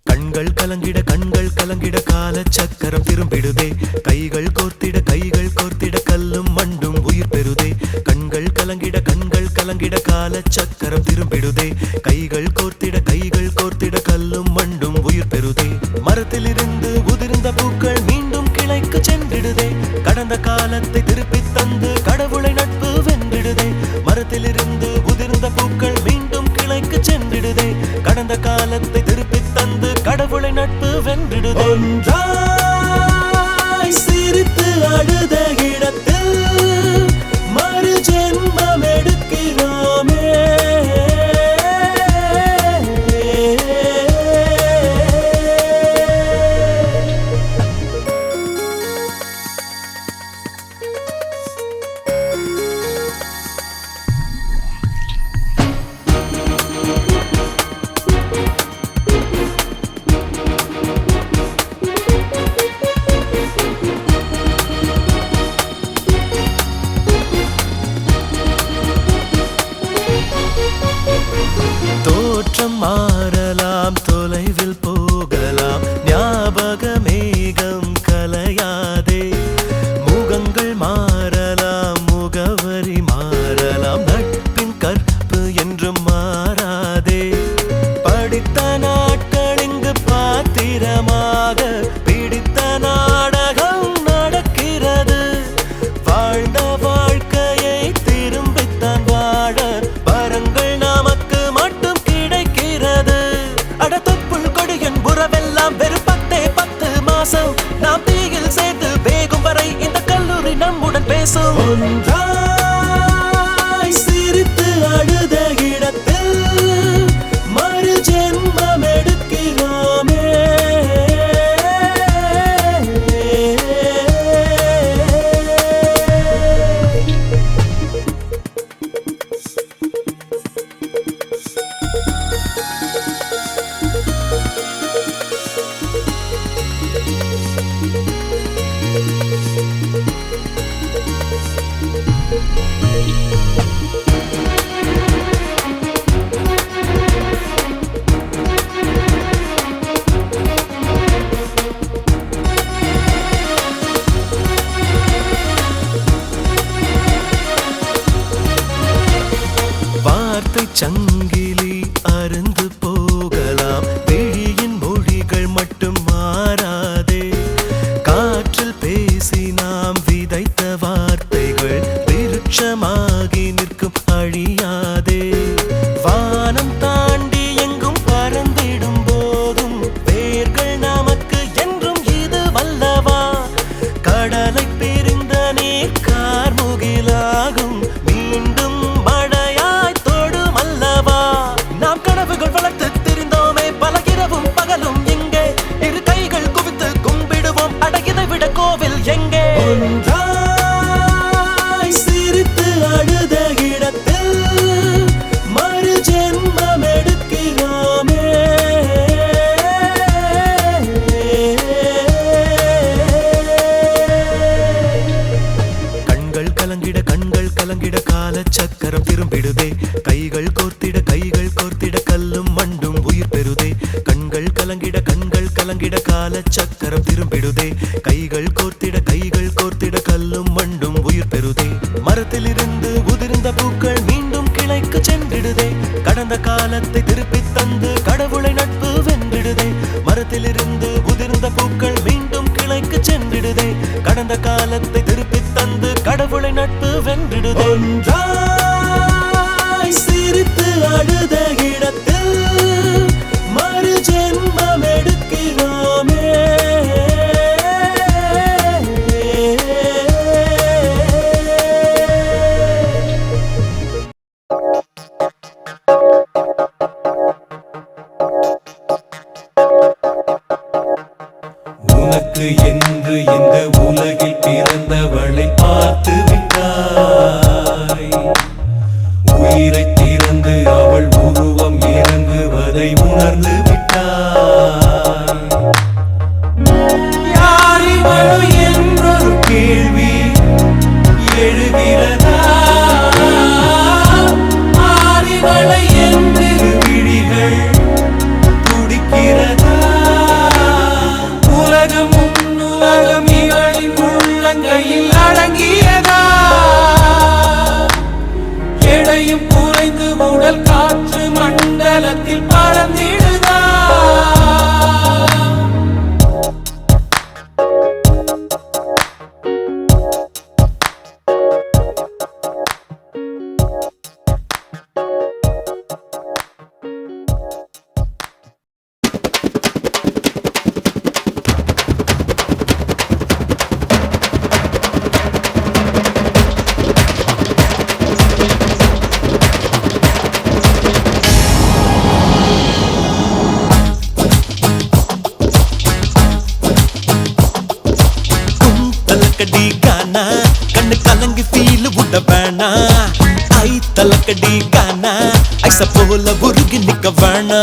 கண்கள் கலங்கிட கால சக்கரம் திரும்பிடுதே கைகள் கோர்த்திட கல்லும் மண்டும் உயிர் பெறுதே கண்கள் கலங்கிட கால சக்கரம் திரும்பிடுதே கைகள் கோர்த்திட கல்லும் மண்டும் உயிர் பெறுதே மரத்திலிருந்து உதிர்ந்த பூக்கள் மீண்டும் கிளைக்கு சென்றிடுதே கடந்த காலத்தை திருப்பி தந்து கடவுளை நட்பு வென்றிடுதே மரத்திலிருந்து உதிர்ந்த பூக்கள் மீண்டும் கிளைக்கு சென்றிடுதே கடந்த காலத்தை திருப்பி தந்து கடவுளை நட்பு வென்றிடுதே ஒன்றாய் சிரித்து அழுத இடத்தில் மறு ஜென்மம் எடுக்கிறோமே தோற்றம் மாறலாம் தொலைவில் போகலாம் ஞாபக மேகம் கலையாதே முகங்கள் மாறலாம் முகவரி மாறலாம் நட்பின் கற்பு என்றும் மாறாதே படித்த நாட்கள் இங்கு பாத்திரமாக பிடித்த நாடகம் நடக்கிறது வாழ்ந்த வாழ்க்கையை திரும்பித்தான் வாழ வரங்கள் நமக்கு மட்டும் கிடைக்கிறது அடத்துப்புள் கொடியின் புறவெல்லாம் வெறும் 10 மாசம் நாம் தீயில் சேர்த்து வேகும் வரை இந்த கல்லூரி நம்முடன் பேசும் ஒன்றாய் சிரித்து அழுத இடத்தில் மறு ஜென்மம் எடுக்கிறோமே வார்த்தை சங்கிலி அருந்து போகலாம் விழியின் மொழிகள் மட்டும் மாறாதே காற்றில் பேசி நாம் விதைத்த வார்த்தைகள் விருட்சமாகி நிற்கும் அழியாதே வானம் தாண்டி எங்கும் பறந்திடும் போதும் வேர்கள் நமக்கு என்றும் இது வல்லவா கடலை பிரிந்த நீர் கார்முகிலாகும் மீண்டும் மழையாய் தோடும் அல்லவா நாம் கனவுகள் வளர்த்து திரிந்தோமே பல இரவும் பகலும் எங்கே இரு கைகள் குவித்து கும்பிடுவோம் அடகிதை விட கோவில் எங்கே ஒன்றாய் சிரித்து அழுத இடத்தில் மறு ஜென்மம் எடுக்கிறோமே கண்கள் கலங்கிட கால சக்கரம் திரும்பிடுதே கைகள் கோர்த்திட கல்லும் மண்டும் உயிர் பெறுதே கண்கள் கலங்கிட கால சக்கரம் திரும்பிடுதே கைகள் கோர்த்திட கல்லும் மண்டும் உயிர் பெறுதே மரத்திலிருந்து உதிர்ந்த பூக்கள் மீண்டும் கிளைக்கு சென்றிடுதே கடந்த காலத்தை திருப்பி தந்து கடவுளை நட்பு வென்றிடுதே மரத்திலிருந்து உதிர்ந்த பூக்கள் மீண்டும் கிளைக்கு சென்றிடுதே கடந்த காலத்தை திருப்பி தந்து கடவுளை நட்பு வென்றிடுதே ஒன்றாய் சிரித்து அழுத இடத்தில் மறு ஜென்மம் எடுக்கிறோமே உனக்கு என்று இந்த உலகில் பிறந்தவளை பார்த்து விட்டாய் உயிரை திறந்து அவள் உருவம் இறங்குவதை உணர்ந்து விட்டாய் யாரிவளோ என்றொரு கேள்வி உள்ளங்கையில் அடங்கியதா எடையும் குறைந்து உடல் காற்று மண்டலத்தில் பறந்திடுதா தலக்கடி கானா கண்ணு கலங்கி ஃபீல் விட வேணா ஐ தலக்கடி கானா ஐச போல உருகி நிக்க வேணா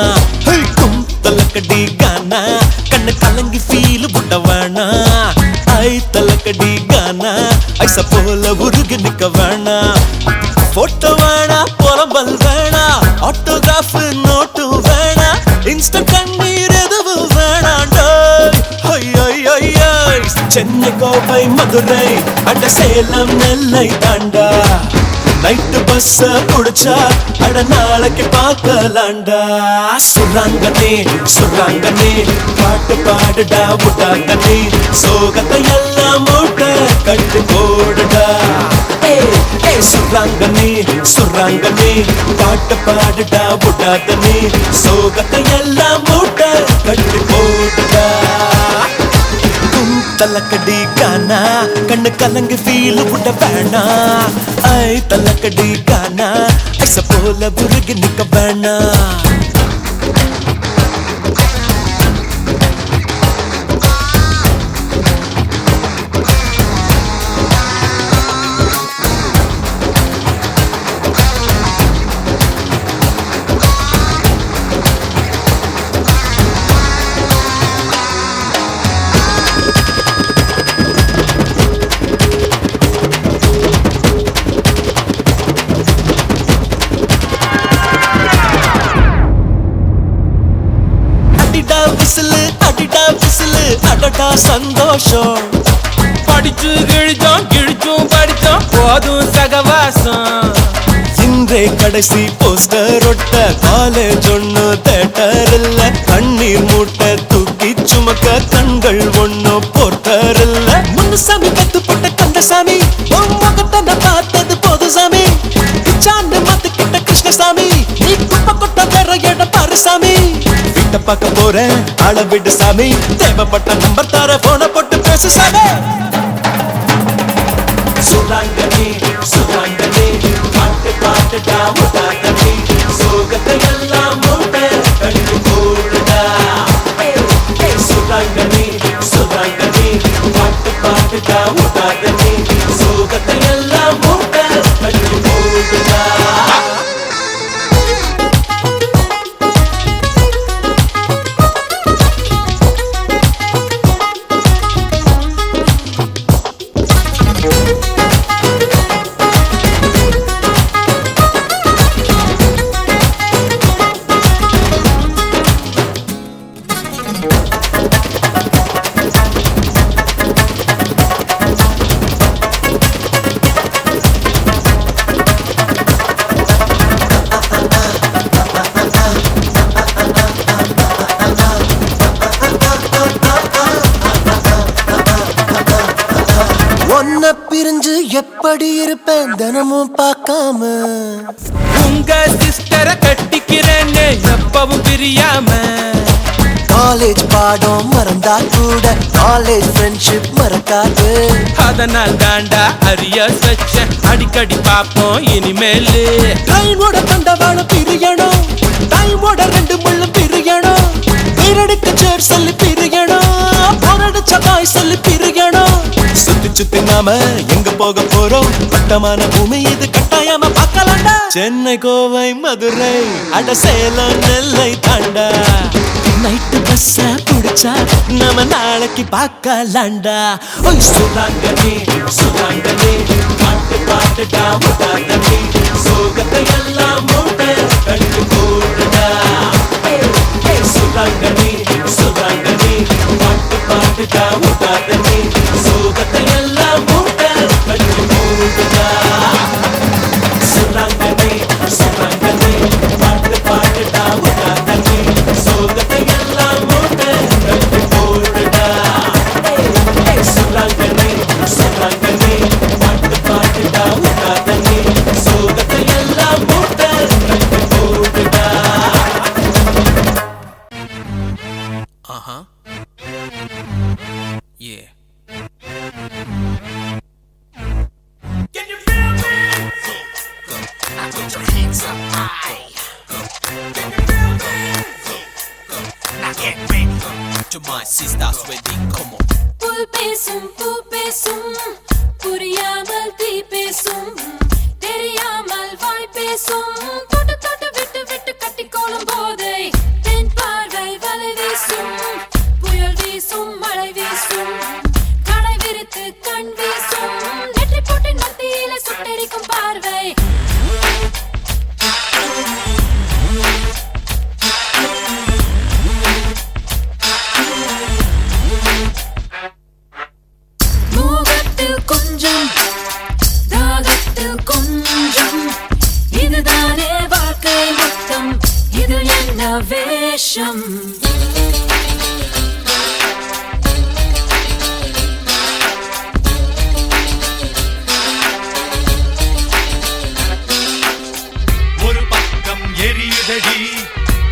கும் தலக்கடி கானா கண்ணு கலங்கி ஃபீல் விட வேணா ஐ தலக்கடி கானா ஐச போல உருகி நிக்க வேணா போட்டோ வேணா புலம்பல் வேணா ஆட்டோகிராஃப் நோட்டு வேணா இன்ஸ்டன்ட் கண்ணீர் எதுவும் வேணாண்டோ சென்னை கோவை மதுரை அட சேலம் நெல்லை தாண்டா நைட்டு பஸ்ஸ புடிச்சா அட நாளைக்கு பார்க்கலாண்டா சுராங்கனே சுராங்கனே பாட்டு பாடுடா விட்டாங்கனே சோகத்தை எல்லாம் மூட்டை கட்டு போடுடா சுராங்கனே சுராங்கனே பாட்டு பாடுடா விட்டாங்கனே சோகத்தை எல்லாம் மூட்டை கட்டு போடுடா தலக்கடி கானா கண்ணு கலங்கு ஃபீல் விட வேணா ஐ தலக்கடி கானா ஐச போல உருகி நிக்க வேணா அடிடா விசிலு அடடா சந்தோஷம் படிச்சு கிழிச்சோம் கிழிச்சும் படிச்சோம் போதும் சகவாசம் இன்றே கடைசி போஸ்டர் ஒட்ட காலேஜ் ஒண்ணு தேட்டர் இல்ல கண்ணீர் மூட்டை தூக்கி சுமக்க கண்கள் ஒண்ணு போர்ட்டர் இல்ல முன்னுசாமி கத்துப்பட்ட கந்தசாமி முகத்தை பார்த்தது போது சாமி பிச்சாண்டு மாத்துக்கிட்ட கிருஷ்ணசாமி நீ குப்பை கொட்ட வேற இடம் பாரு சாமி வீட்டை பார்க்க போறேன் அளவிடு சாமி தேவைப்பட்ட நம்பர் தர போன போட்டு பேசு சாமி சுராங்கனே சுராங்கனே பாட்டு பாட்டுடா முட்டாங்கனே சோகத்தை எல்லாம் மூட்டை கட்டு போடுடா சுராங்கனே சுராங்கனே பாட்டு பாட்டுடா முட்டாங்கனே சோகத்தை எல்லாம் மூட்டை கட்டு போடுடா ஒன்ன பிரிஞ்சு எப்படி இருப்பேன் தினமும் பார்க்காம உங்க சிஸ்டரை கட்டிக்கிறேன்னு எப்பவும் பிரியாம காலேஜ் பாடம் மறந்தா கூட காலேஜ் ஃப்ரெண்ட்ஷிப் மறக்காது அதனால் தாண்டா அரியர்ஸ் வச்ச அடிக்கடி பாப்போம் இனிமேலு டைமோட தண்டவாள பிரியணும் டைமோட ரெண்டு முள்ளும் பிரியணும் பேரடிக்க சேர் சொல்லி பிரியணும் போரடிச்ச பாய் சொல்லி பிரியணும் சுத்தி சுத்தி நாம எங்க போக போறோம் வட்டமான பூமி இது கட்டாயமா பார்க்கலாண்டா சென்னை கோவை மதுரை அட சேலம் நெல்லை தாண்டா நைட்டு பஸ்ஸ புடிச்சா நாம நாளைக்கு பார்க்கலாண்டா ஓய் சுராங்கனே சுராங்கனே பாட்டு பாட்டுடா முட்டாங்கனே சோகத்தை எல்லாம் மூட்டை கட்டு போடுடா சுராங்கனே சுராங்கனே பாட்டு பாட்டுடா முட்டாங்கனே சோகத்தை எல்லாம் பேசும் தொட்டு தொட்டு விட்டு விட்டு கட்டிக்கோளும் போதை தென் பார்வை வலை வீசும் புயல் வீசும் மழை வீசும் கடை விரித்து கண் வீசும் நெற்றி போட்டின் மத்தியில சுட்டெரிக்கும் பார்வை மோகத்தில் கொஞ்சம் தாகத்தில் கொஞ்சம் இதுதானே வாழ்க்கை மொத்தம் இது என்ன வேஷம் ஒரு பக்கம் எரியுதடி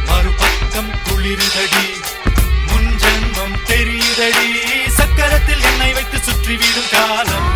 மறுபக்கம் குளிருதடி முன் ஜென்மம் தெரியுதடி சக்கரத்தில் எண்ணெய் வைத்து சுற்றிவிடும் காலம்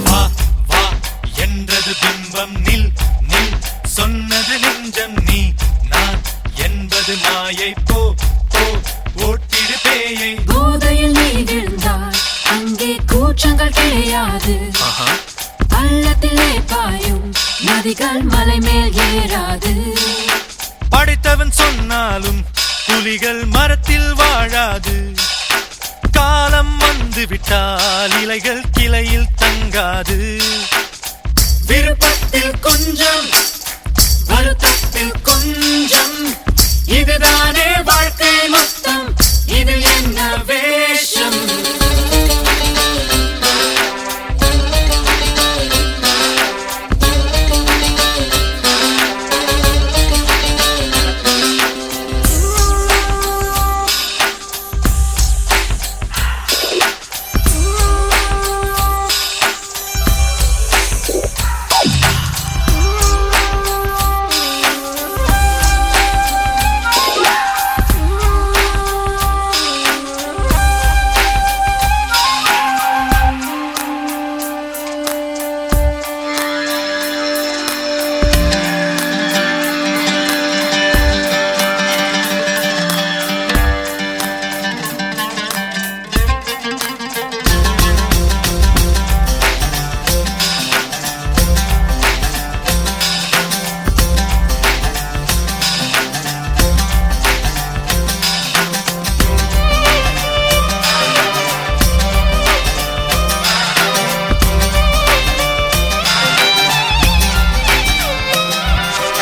வா வா என்றது பிம்பம் நில் நில் சொன்னது நெஞ்சம் நீ நான் என்பது மாயை போ போ ஓட்டிடு பேயை போதையில் நீ விழுந்தால் அங்கே கூச்சங்கள் கிடையாது பள்ளத்திலே பாயும் நதிகள் மலை மேல் ஏறாது படைத்தவன் சொன்னாலும் புலிகள் மரத்தில் வாழாது காலம் வந்து விட்டால் இலைகள் கிளையில் தங்காது விருப்பத்தில் கொஞ்சம் வருத்தத்தில் கொஞ்சம் இதுதானே வாழ்க்கை மொத்தம் இது என்ன வேஷம்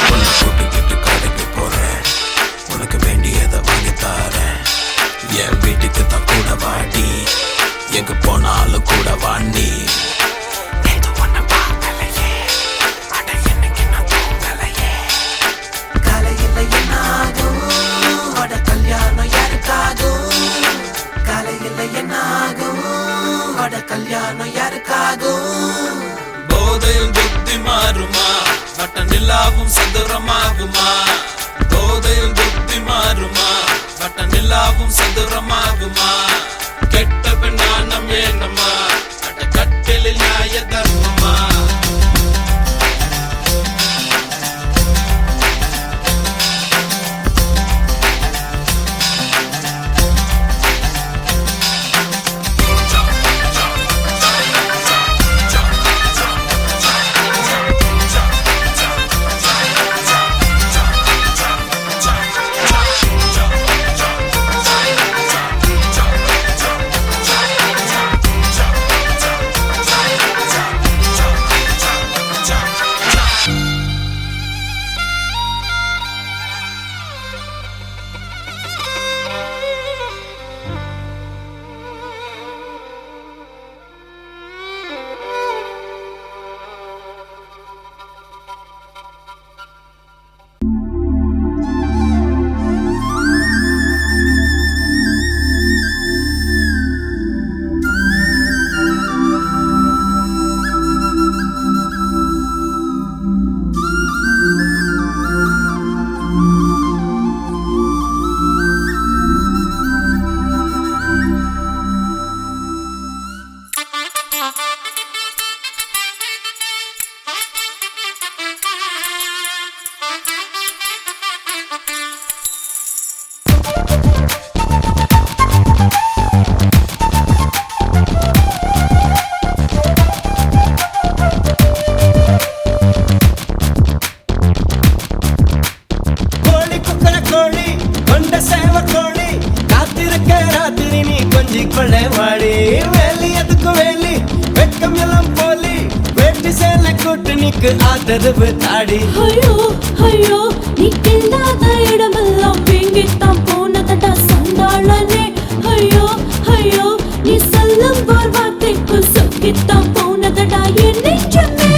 உன்னை கூட்டிக்கிட்டு கடைக்கு போறேன் உனக்கு வேண்டியதை வாங்கி தரேன் என் வீட்டுக்கு தான் கூட வாடி எங்க போனாலும் கூட வாண்டி நேத்து உன்னை பார்க்கலையே அட என்னைக்கு நான் தூங்கலையே காலையில் என்ன ஆகும் அட கல்யாணம் யாருக்காகும் காலையில் என்ன ஆகும் அட கல்யாணம் யாருக்காகும் போதையில் புத்தி மாறுமா வட்ட நிலாவும் சதுரமாகுமா போதையில் புத்தி மாறுமா வட்ட நிலாவும் சதுரமாகுமா கெட்ட பெண்ணானம் ஏனமா அட கட்டிலில் நியாய தர்மமா கூட்டணிக்கு ஆதரவு தாடி ஐயோ ஐயோ நீ இல்லாத இடமெல்லாம் வீங்கித்தான் போனதடா சண்டாளனே ஐயோ ஐயோ நீ சொல்லும் ஒரு வார்த்தைக்கு சொக்கித்தான் போனதடா என் நெஞ்சமே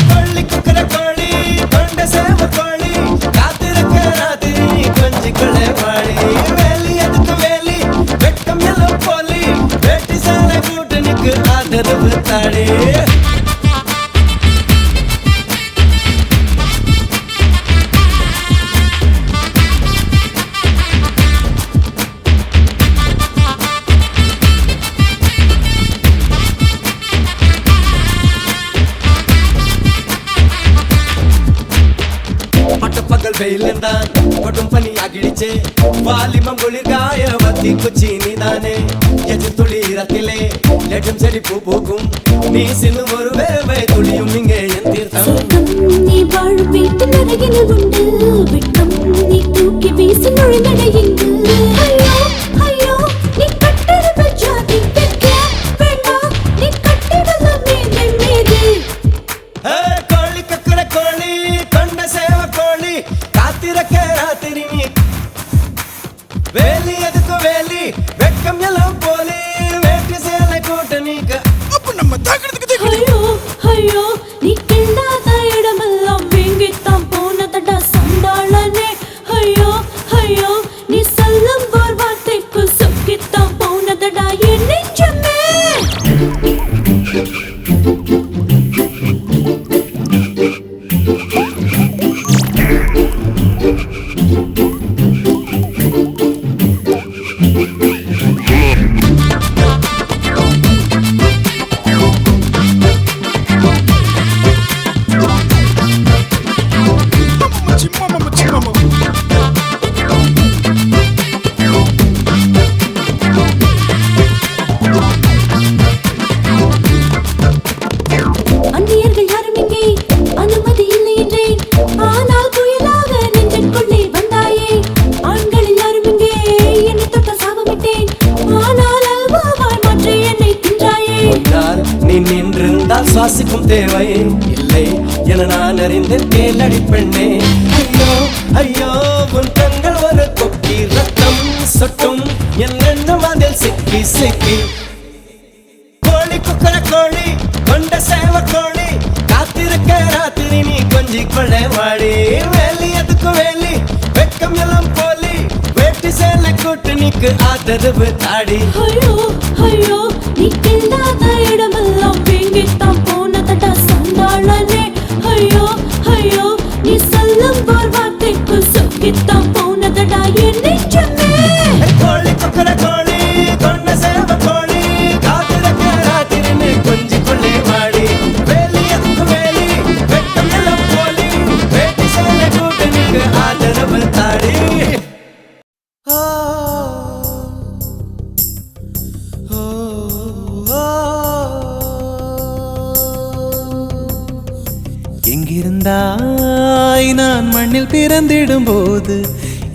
கொள்ளி குக்கர கோழி கொண்ட சேவ கோழி காத்திருக்க ராத்திரி நீ கொஞ்சிக்குள்ளே பாடி வேலி எதுக்கு வேலி வெட்கம் எல்லாம் போலி வேட்டி சாலை கூட்டணிக்கு ஆதரவு தாடி பகல் வெயில் தான் கொட்டும் பனி அகிடிச்சே வாலிமம் குளிர்காய வத்தி குச்சி நீதானே எதிர் துளி ரத்திலே லெட்டும் செடி பூ பூக்கும் நீ சின்னும் ஒரு வேவை துளியும் இங்கே என் தீர்த்தம் சொர்க்கம் நீ வாழும் வீட்டு நரகினில் உண்டு வெட்கம் நீ தூக்கி வீசி நுழைந்தடையுங்கள் ஐயோ ஐயோ நீ கட்டெடுத்த ஜாதி வெட்க வேண்டாம் நீ கட்டிடலாம் மீது மீது கோழி கக்கர கோழி கொண்ட சேவ கோழி காத்திருக்க ராத்திரி நீ வேலி எதுக்கு வேலி வெட்கம் எல்லாம் போலி வேட்டி சேலை கூட்டணிக்கு ஐயோ ஐயோ நீ இல்லாத இடமெல்லாம் வீங்கித்தான் போனதடா சண்டாளனே ஐயோ ஐயோ நீ சொல்லும் ஒரு வார்த்தைக்கு சொக்கித்தான் போனதடா என் நெஞ்சமே அந்நியர்கள் யாரும் இங்கே அனுமதி இல்லை என்றேன் ஆனால் புயலாக நெஞ்சுக்குள்ளே வந்தாயே ஆண்கள் எல்லாரும் இங்கே என்னை தொட்ட சாபமிட்டேன் ஆனால் அல்வாவாய் மாற்றி என்னை தின்றாயே முன்னால் நீ நின்றிருந்தால் சுவாசிக்கும் தேவை இல்லை என நான் அறிந்தேன் கேளடி பெண்ணே ஐயோ ஐயோ உன் கண்கள் ஒரு கொக்கி ரத்தம் சொட்டும் என் எண்ணம் அதில் சிக்கி சிக்கி கோழி குக்கர கோழி கொண்ட சேவ கோழி காத்திருக்க ராத்திரி நீ கொஞ்சி கொள்ளை வாடி வேலி எதுக்கு வேலி வெட்கம் எல்லாம் போலி வேட்டி சேலை கூட்டணிக்கு ஆதரவு தாடி ஐயோ ஐயோ நீ இல்லாத இடமெல்லாம் வீங்கித்தான் போனதடா சண்டாளனே ஐயோ ஐயோ நீ சொல்லும் ஒரு வார்த்தைக்கு சொக்கித்தான் போனதடா என் நெஞ்சமே கோழி குக்கர கோழி கொண்ட சேவ கோழி காத்திருக்க ராத்திரி நீ கொஞ்சி கொள்ளை வாடி வேலி எதுக்கு வேலி வெட்கம் எல்லாம் போலி வேட்டி சேலை கூட்டணிக்கு ஆதரவு தாடி எங்கிருந்தாய் நான் மண்ணில் பிறந்திடும் போது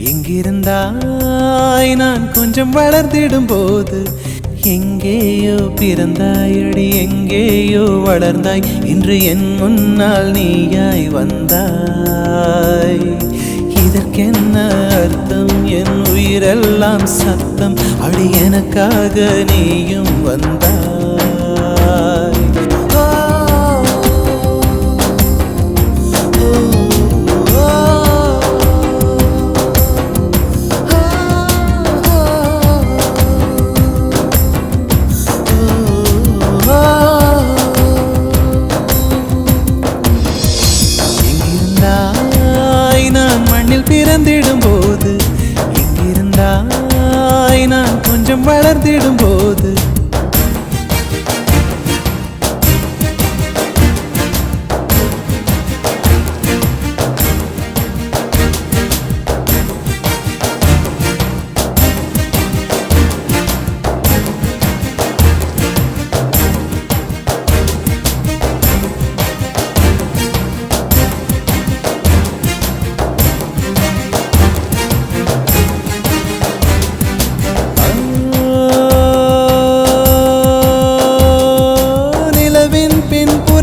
எங்கிருந்தாய் நான் கொஞ்சம் வளர்ந்திடும் போது எங்கேயோ பிறந்தாயடி எங்கேயோ வளர்ந்தாய் இன்று என் முன்னால் நீயாய் வந்தாய் இதற்கென்ன அர்த்தம் என் உயிரெல்லாம் சத்தம் அடி எனக்காக நீயும் வந்தாய் பிறந்திடும் போது எங்கிருந்தாய் நான் கொஞ்சம் வளர்ந்திடும் போது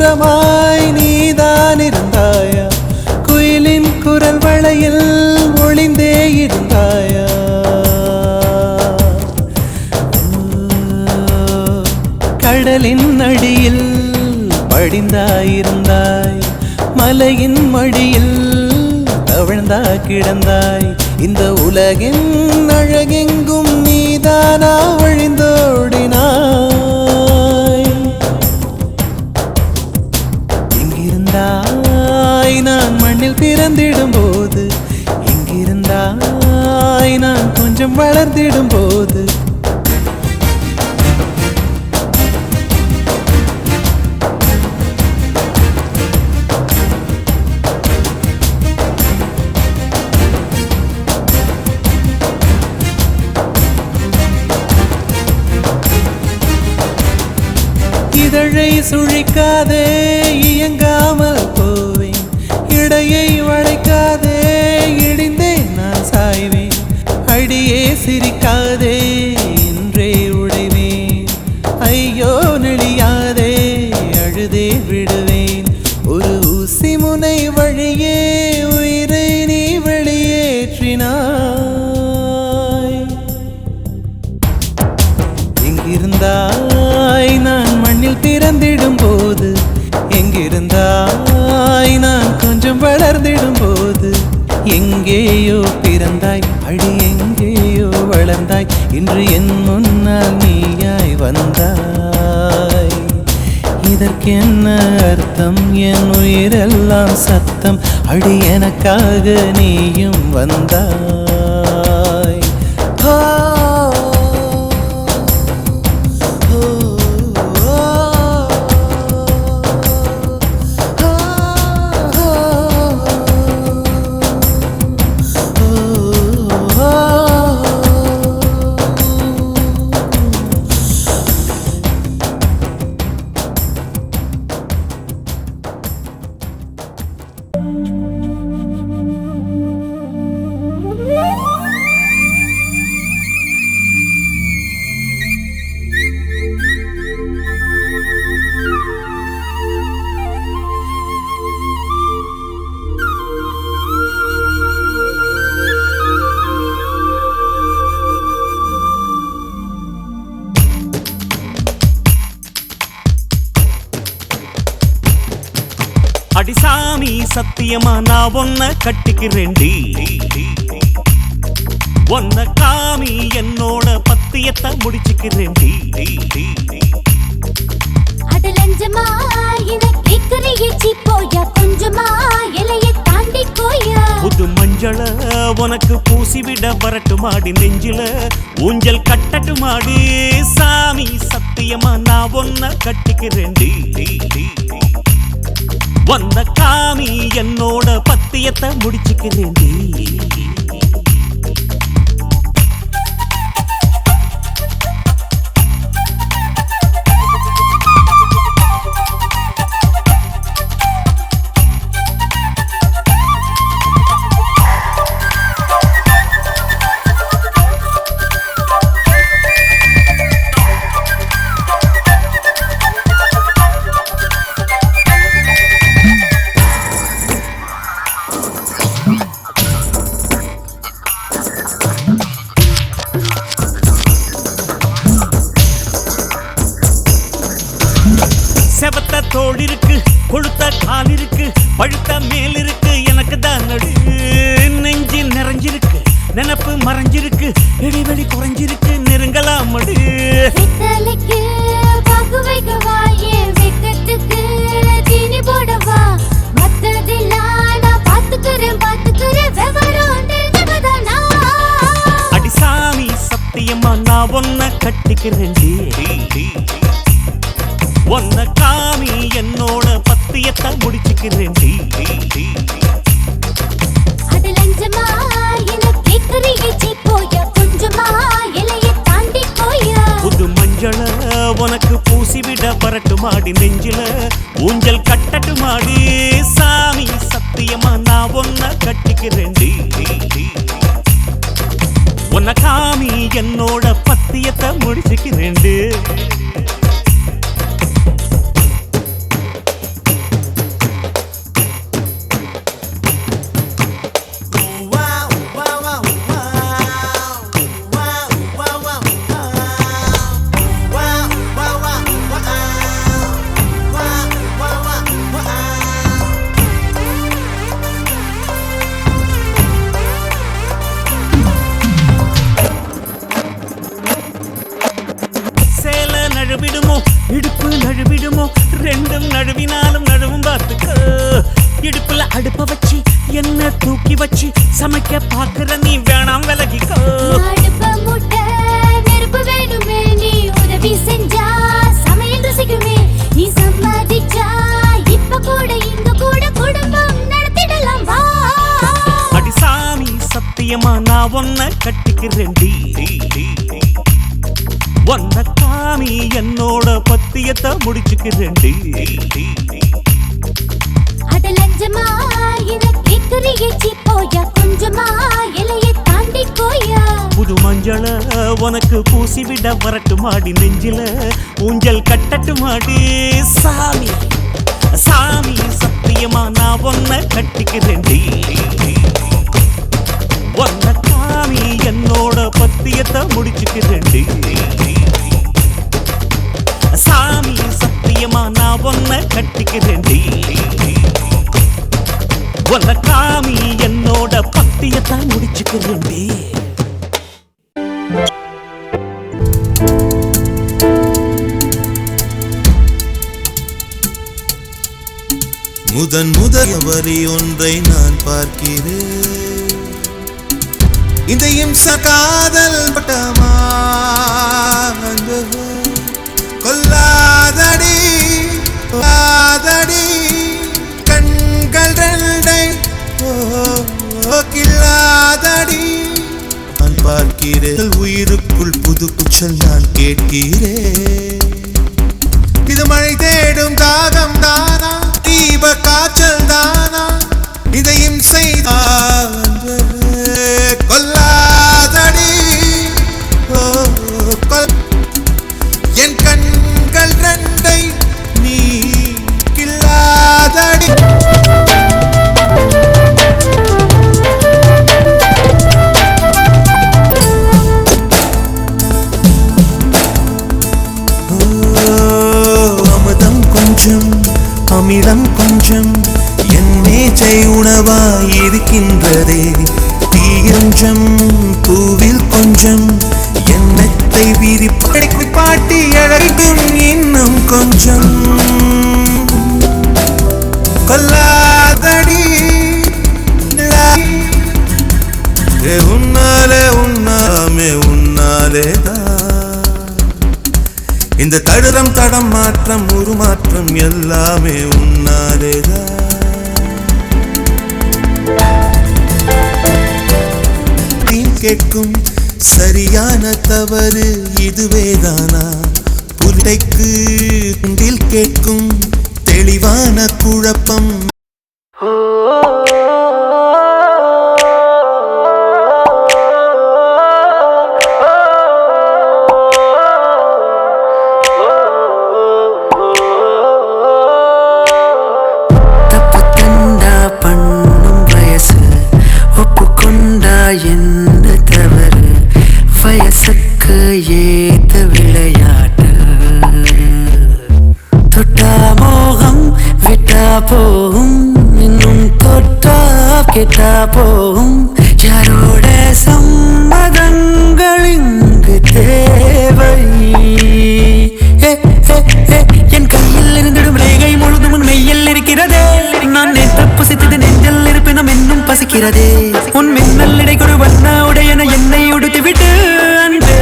தூரமாய் நீதான் இருந்தாயா குயிலின் குரல் வளையில் ஒளிந்தே இருந்தாயா கடலின் அடியில் படிந்தாயிருந்தாய் மலையின் மடியில் தவழ்ந்தா கிடந்தாய் இந்த உலகின் அழகெங்கும் நீதானா வழிந்தோடினாய் எங்கிருந்தாய் நான் மண்ணில் பிறந்திடும் போது எங்கிருந்தாய் நான் கொஞ்சம் வளர்ந்திடும் போது இதழை சுழிக்காதே இயங்காமல் போவேன் இடையை வளைக்காதே இடிந்தே நான் சாய்வேன் அடியே சிரிக்காதே என்றே உடைவேன் ஐயோ நெளியாதே அழுதே விடுவேன் ஒரு ஊசி முனை வழியே உயிரை நீ வெளியேற்றினாய் எங்கிருந்தாய் நான் மண்ணில் பிறந்திடும் போது எங்கிருந்தாய் நான் கொஞ்சம் வளர்ந்திடும் போது எங்கேயோ பிறந்தாய் அடி எங்கேயோ வளர்ந்தாய் இன்று என் முன்னால் நீயாய் வந்தாய் இதற்கென்ன அர்த்தம் என் உயிரெல்லாம் சத்தம் அடி எனக்காக நீயும் வந்தாய் அடிசாமி சத்தியமா நான் ஒன்ன கட்டிக்கிறேன்டி ஒன்ன காமி என்னோட பத்தியத்தை முடிச்சுக்கிறேன்டி அடலஞ்சமா எனக்கு கரியச்சி போயா கொஞ்சமா எலைய தாண்டி கோயா புது மஞ்சள உனக்கு பூசிவிட வரட்டுமாடி நெஞ்சில ஊஞ்சல் கட்டட்டுமாடி சாமி சத்தியமா நான் ஒன்ன கட்டிக்கிறேன்டி வந்த காமி என்னோட பத்தியத்தை முடிச்சுக்கிறேன்டி செவத்த தோள் இருக்கு கொழுத்த கால் இருக்கு பழுத்த மேல் இருக்கு எனக்கு தான் நடு நெஞ்சு நிறைஞ்சிருக்கு நினப்பு மறைஞ்சிருக்கு இடைவெளி குறைஞ்சிருக்கு நெருங்கலாம் மடு வெத்தலைக்கு பாகு வைக்கவா ஏன் வெக்கத்துக்கு தீனி போடவா மத்ததெல்லாம் நான் பாத்துக்கிறேன் விவரம் தெரிஞ்சவதானா அடிசாமி சத்தியமா நான் ஒன்ன கட்டிக்கிறேன்டி ஒன்ன காமி என்னோட பத்தியத்தை முடிச்சுக்கிறேன்டி அடலஞ்சமா எனக்கு கரியச்சி போயா கொஞ்சமா எலைய தாண்டி கோயா புது மஞ்சள உனக்கு பூசிவிட வரட்டுமாடி நெஞ்சில ஊஞ்சல் கட்டட்டுமாடி சாமி சத்தியமா நான் ஒன்ன கட்டிக்கிறேன்டி உன்ன காமி என்னோட பத்தியத்தை முடிச்சுக்கிறேன்டி அடிக்க பாக்குற நீ வேணாம் விலகிக்கோ. அடுப்ப மூட்ட நெருப்பு வேணுமே, நீ உதவி செஞ்சா சமையல் ருசிக்குமே. நீ சம்மதிச்சா இப்ப கூட இங்க கூட குடும்பம் நடத்திடலாம் வா. அடி சாமி சத்தியமா நான் உன்னை கட்டிக்கிறேன்டி. உன்னை காமி என்னோட பத்தியத்தை முடிச்சுக்கிறேன்டி. அட லஞ்சமா இத கேக்குறியே போயா, கொஞ்சமா எல்லையை தாண்டி போயா. புது மஞ்சள உனக்கு பூசி விட வரட்டு மாடி, நெஞ்சில ஊஞ்சல் கட்டட்டு மாடி. சாமி சாமி சத்தியமா நான் உன்னை கட்டிக்கிறேன்டி. உன்னை காமி என்னோட பத்தியத்தை முடிச்சுக்கிறேன்டி. சாமி சத்தியமா நான் உன்னை கட்டிக்கிறேன்டி. உன்னை காமி என்னோட பத்தியத்தை முடிச்சுக்கிறேன்டி. முதல் வரி ஒன்றை நான் பார்க்கிறேன். இந்த இம்ச காதல் பட்டமா கொல்லாதடி கொல்லாதடி கண்கள் ரெண்டை கில்லாதடி. நான் பார்க்கிறேன் உயிருக்குள் புது குச்சல் நான் கேட்கிறேன். இது மழை தேடும் தாகம் தானா, தீப காய்ச்சல் தானா, இதையும் செய்தான் கொல்லாதடி என் கண்கள் ரெண்டை நீ கில்லாதடி. அமுதம் கொஞ்சம் அமிலம் கொஞ்சம் என் மேஜை உணவாய் இருக்கின்றதே. தீயஞ்சம் பூவில் கொஞ்சம் எண்ணத்தை விரிப்படைக்கு பாட்டி அழகும் இன்னும் கொஞ்சம் கொல்லாதடி. உன்னாலே உன்னாமே உன்னாலேதான் இந்த தடுரம் தடம் மாற்றம் உருமாற்றம் எல்லாமே உன்னாலேதான். கேட்கும் சரியான தவறு இதுவேதானா, புல்லைக்கு கேட்கும் தெளிவான குழப்பம். ஏத்த விளையாட்டு தொட்டா மோகம் விட்டா போகும், இன்னும் தொட்டா கேட்டா போகும். யாரோட சம்மதங்கள் இங்கு தேவை? என் கையில் இருந்திடும் ரேகை முழுதும் உன் மெய்யில் இருக்கிறதே. நான் நேற்று புசித்தது நெஞ்சில் இருப்பினும் இன்னும் பசிக்கிறதே. உன் மின்னல் இடை கொடு வண்ண உடையன என்னை உடுத்து விட்டு அன்பே.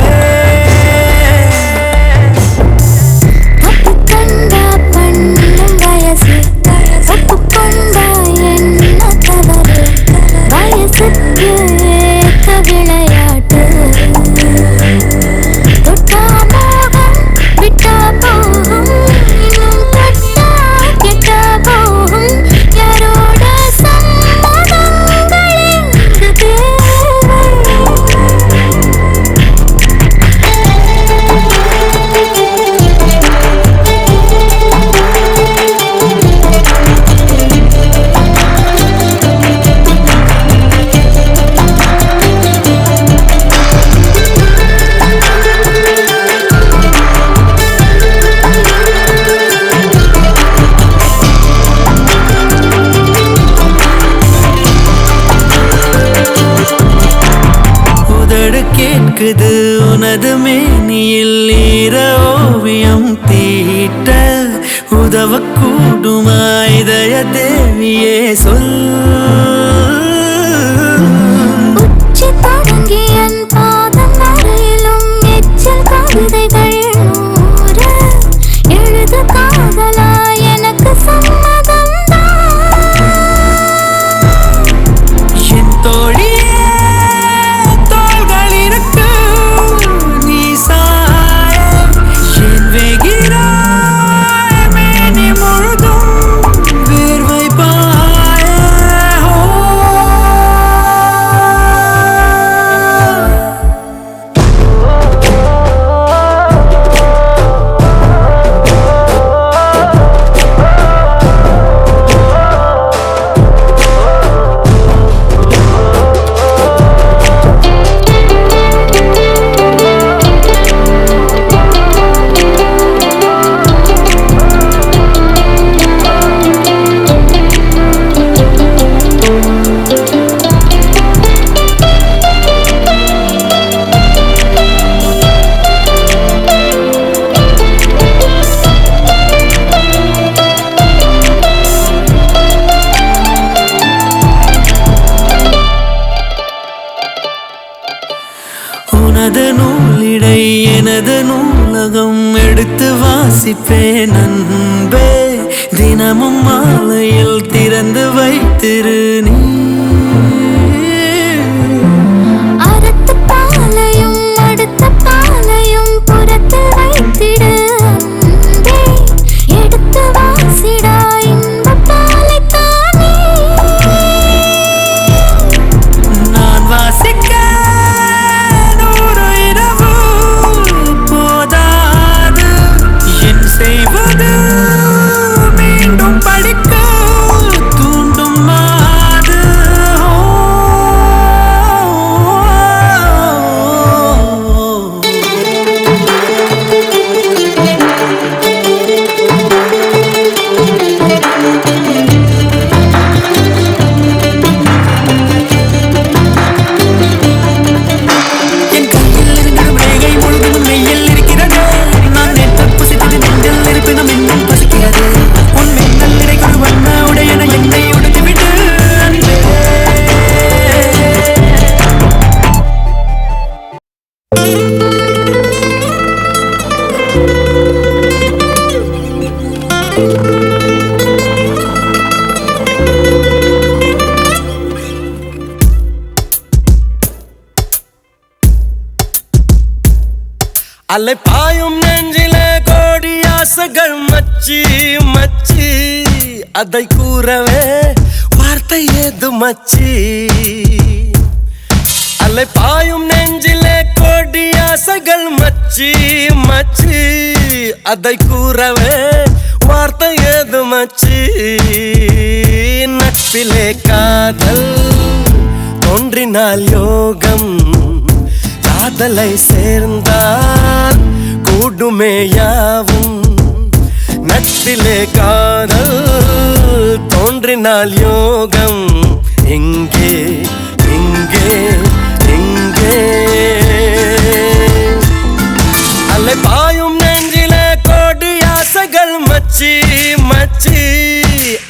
விளையாட்டு தொட்டா மோகம் விட்டா போகும், இன்னும் தொட்டா கெட்டா போகும். யாரோட சம்மதங்கள் இங்கு தேவை? கேட்குது உனது மேனியில் ஈர ஓவியம் தீட்ட. உதவக்கூடுமா இதய தேவியே சொல். வேத நூலகம் எடுத்து வாசிப்பேன் அன்பே தினமும் மாலையில் திறந்து வைத்திரு நீ அறுத்த பாலையும் அடுத்த பாலையும் புறத்து வைத்திடு அன்பே எடுத்து வாசிடா இன்ப பாலை தானே நான் வாசிக்க நூறு இரவு போதாது என் செய்வது மீண்டும் படிக்க தூண்டும் மாது என் கையில் இருந்த மேகை முழுதும் மெய்யில் இருக்கிறது நான் நேற்று புசித்தது நெஞ்சில் இருப்பினும் இன்னும் பசிக்கிறது உன் மின்னல் இடைக்குள் வண்ண உடையன என்னை உடுத்திவிட்டு அன்பே. அலை பாயும் நெஞ்சிலே கோடி ஆசைகள் மச்சி மச்சி அதை கூறவே வார்த்தை ஏது மச்சி அலை பாயும் நெஞ்சிலே கோடி ஆசைகள் மச்சி மச்சி அதை கூறவே வார்த்தை ஏது மச்சி நட்பிலே காதல் தோன்றினால் யோகம் காதலை சேர்ந்தால் கூடுமே யாவும் நட்பிலே காதல் தோன்றினால் யோகம் எங்கே எங்கே எங்கே அலை பாயும் நெஞ்சிலே கோடி ஆசைகள் மச்சி மச்சி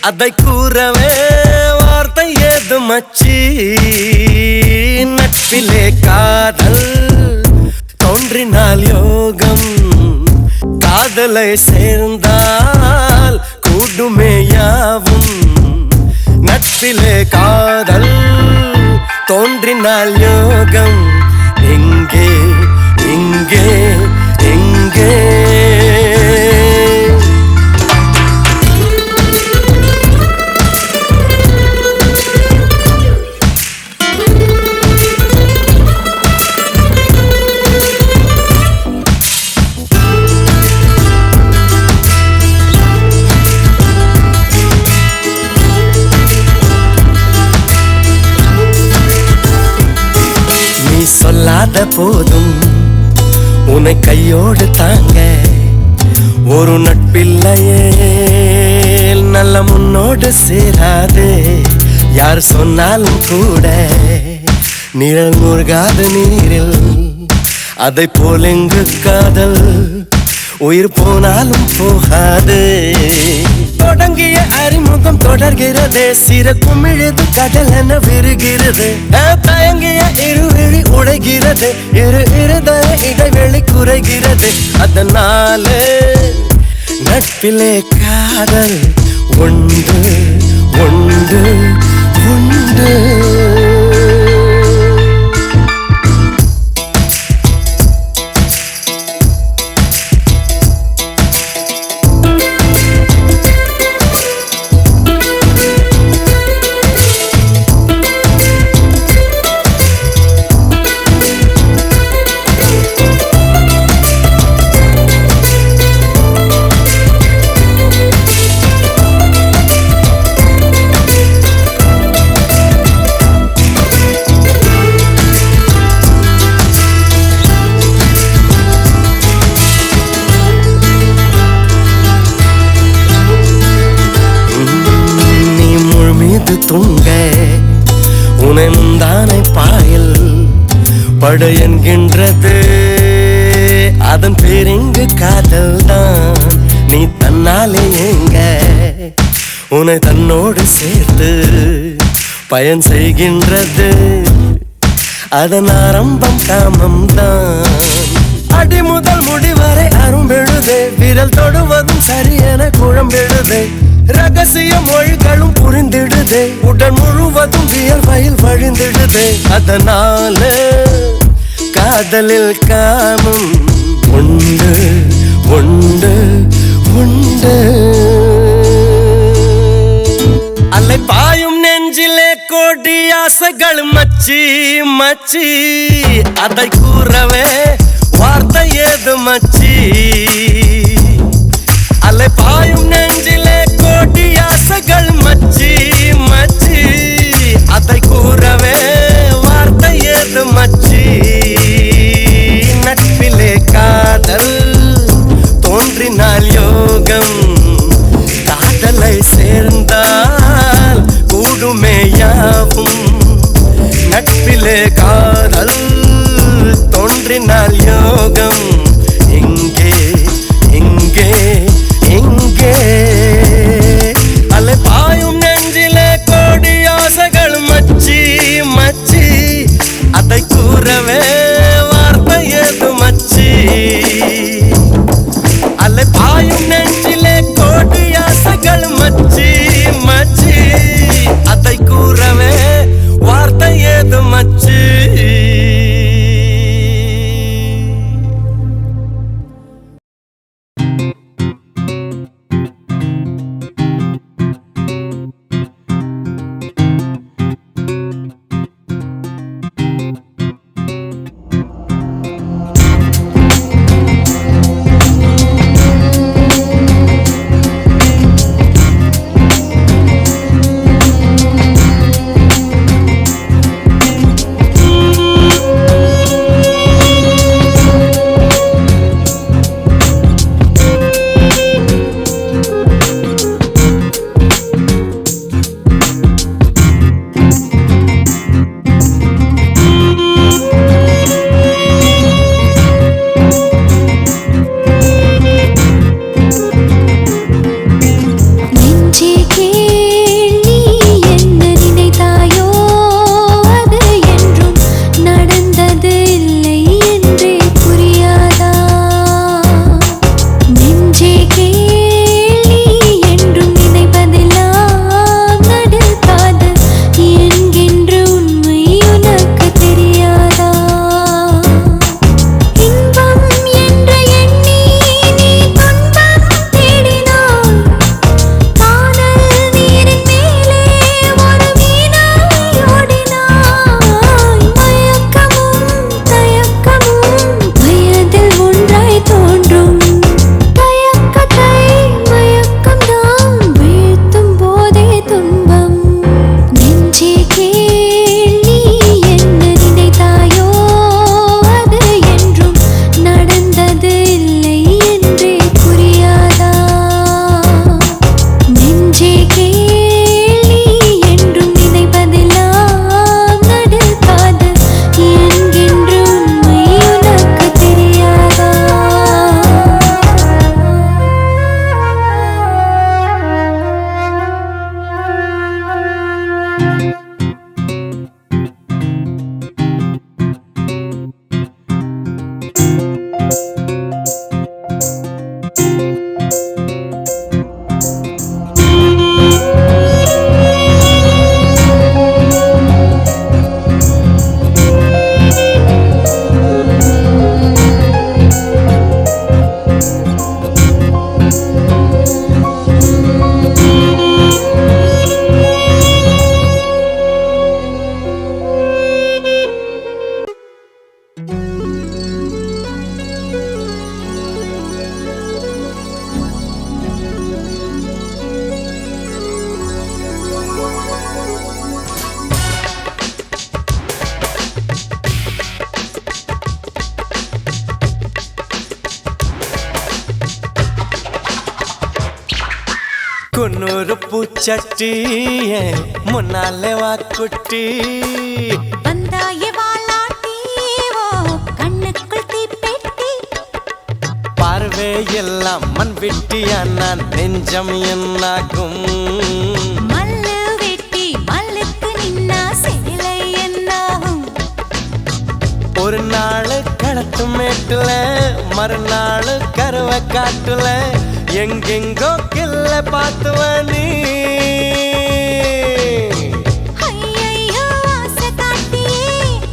அதை கூறவே வார்த்தை ஏது மச்சி நட்பிலே காதல் தோன்றினால் யோகம் காதலை சேர்ந்தால் கூடுமே யாவும் நட்பிலே காதல் தோன்றினால் யோகம் எங்கே எங்கே எங்கே சொல்லாத போதும் உன்னை கையோடு தாங்க ஒரு நட்பில்லையே நல்ல முன்னோடு சேராதே யார் சொன்னாலும் கூட நிழல் முருகாத நீரில் அதை போல் எங்கு காதல் உயிர் போனாலும் போகாது தொடங்கிய அறிமுகம் தொடர்கிறது சிற குமிழது கடல் என விருகிறது தயங்கிய இருவிழி உடைகிறது இருதய இடைவெளி குறைகிறது அதனாலே நட்பிலே காதல் உண்டு உண்டு உண்டு தூங்க உனை முந்தானை பாயில் படு என்கின்றது அதன் பேரிங்கு காதல் தான் நீ தன்னாலே எங்க உன்னை தன்னோடு சேர்த்து பயன் செய்கின்றது அதன் ஆரம்பம் காமம் தான் அடி முதல் முடிவரை அரும்பெழுதே விரல் தொடுவதும் சரியென குழம்பெழுதே ரகசிய மொழிகளும் புரிந்திடுதே உடல் முழுவதும் வியர்வையில் வழிந்திடுதே அதனால காதலில் காமம் உண்டு உண்டு உண்டு அலை பாயும் நெஞ்சிலே கோடி ஆசைகள் மச்சி மச்சி அதை கூறவே வார்த்தை ஏது மச்சி அலை பாயும் நெஞ்சிலே கோடி ஆசைகள் மச்சி மச்சி அதை கூறவே வார்த்தை ஏது மச்சி நட்பிலே காதல் தோன்றினால் யோகம் காதலை சேர்ந்தால் கூடுமே யாவும் நட்பிலே காதல் தோன்றினால் யோகம் எங்கே எங்கே எங்கே அலை பாயும் நெஞ்சிலே கோடி ஆசைகள் மச்சி மச்சி அதை கூறவே வார்த்தை ஏது மச்சி அலை பாயும் நெஞ்சிலே கோடி ஆசைகள் மச்சி மச்சி அதை கூறவே வார்த்தை ஏது மச்சி குன்னூரு பூச்சட்டி முன்னாலே வாக்குட்டி வந்தாயே வாலாட்டி ஓ கண்ணுக்குள் தீப்பெட்டி பார்வை எல்லாம் மண் வெட்டியா நான் நெஞ்சம் என்னாகும் மல்லு வெட்டி மல்லுக்கு நின்னா சேலை என்னாகும் ஒரு நாள் கடத்து மேட்டு மேட்டுல மறுநாள் கருவை காட்டுல எங்கெங்கோ கில்ல பார்த்துவ நீ ஐயையோ ஆசை காட்டியே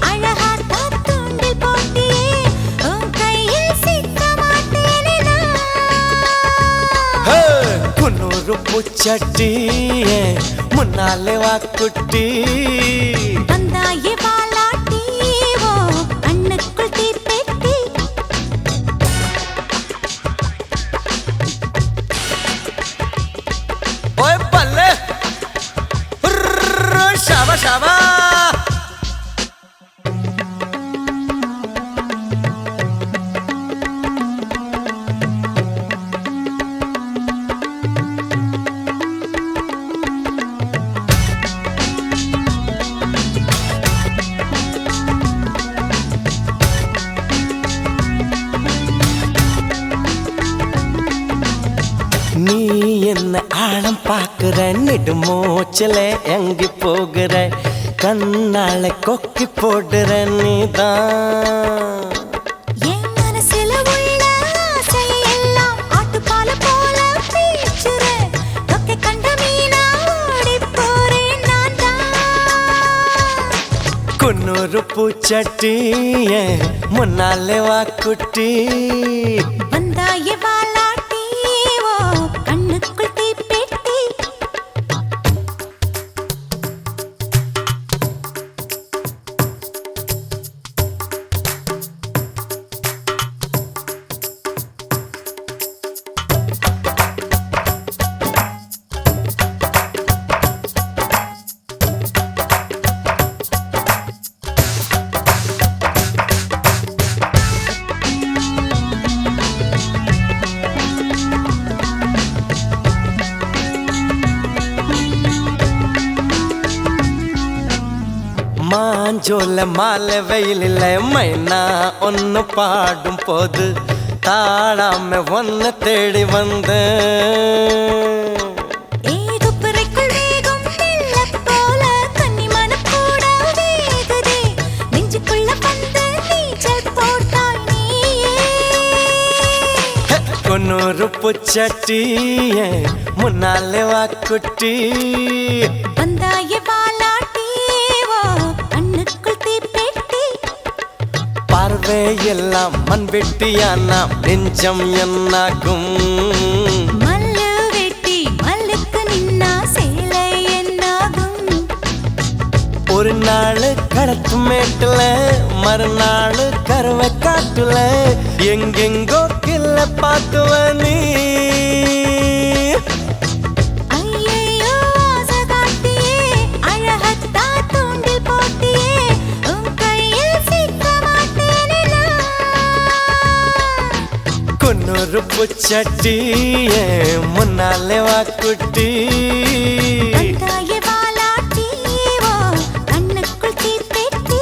அழகாத்தா தூண்டில் போட்டியே உன் கையில் சிக்க மாட்டேனே நான் குன்னூறு பூச்சட்டி முன்னாலே வாக்குட்டி வந்தாயே வாலாட்டி ஓ கண்ணுக்குள் தீப்பெட்டி ஓய் பல்லே ஷாபா ஷாபா நீ என்ன ஆழம் பாக்குற நெடுமூச்சல எங்கி போகிற கண்ணால கொக்கி போடுற நீதான் என் மனசுல உள்ள ஆசையெல்லாம் ஆட்டுப்பால போல பீச்சுற தொக்கை கண்ட மீனா ஓடி போறேன் நான் தான் குன்னூறு பூச்சட்டி முன்னாலே வாக்குட்டி வந்தாயே வாலாட்டி ஓ கண்ணுக்குள் தீப்பெட்டி மாஞ்சோல மாலை வெயிலில் மைனா ஒன்னு பாடும் போது தாழாம ஒன்னு தேடி வந்த ஏகுப்புரைக்குள் வேகும் வெள்ளப் போல கன்னிமனம் கூட வேகுதே நெஞ்சுக்குள்ள வந்து நீச்சல் போட்டாய் நீயே குன்னூறு பூச்சட்டி முன்னாலே வாக்குட்டி வந்தாயே வாலாட்டி ஓ கண்ணுக்குள் தீப்பெட்டி பார்வை எல்லாம் மண் வெட்டியானா நெஞ்சம் என்னாகும் மல்லு வெட்டி மல்லுக்கு நின்னா சேலை என்னாகும் ஒரு நாள் கடத்து மேட்டுல மறுநாள் கருவை காட்டுல எங்கெங்கோ கில்ல பார்த்துவ நீ ஐயையோ ஆசை காட்டியே அழகத்தா தூண்டில் போட்டியே உன் கையில் சிக்க மாட்டேனே நான் குன்னூறு பூச்சட்டி முன்னாலே வாக்குட்டி வந்தாயே வாலாட்டி ஓ கண்ணுக்குள் தீப்பெட்டி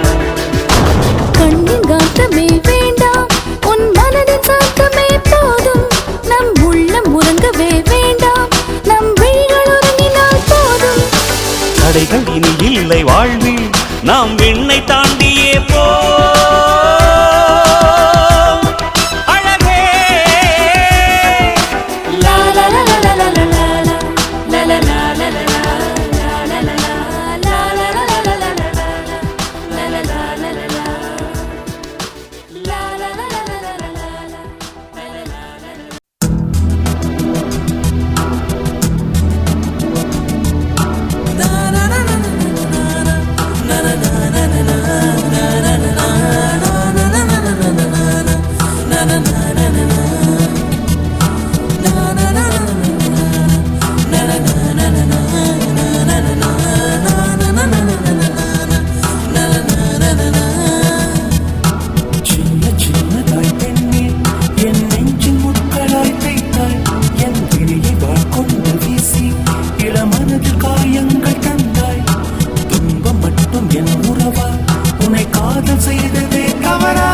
காதல் செய்ததே தவறா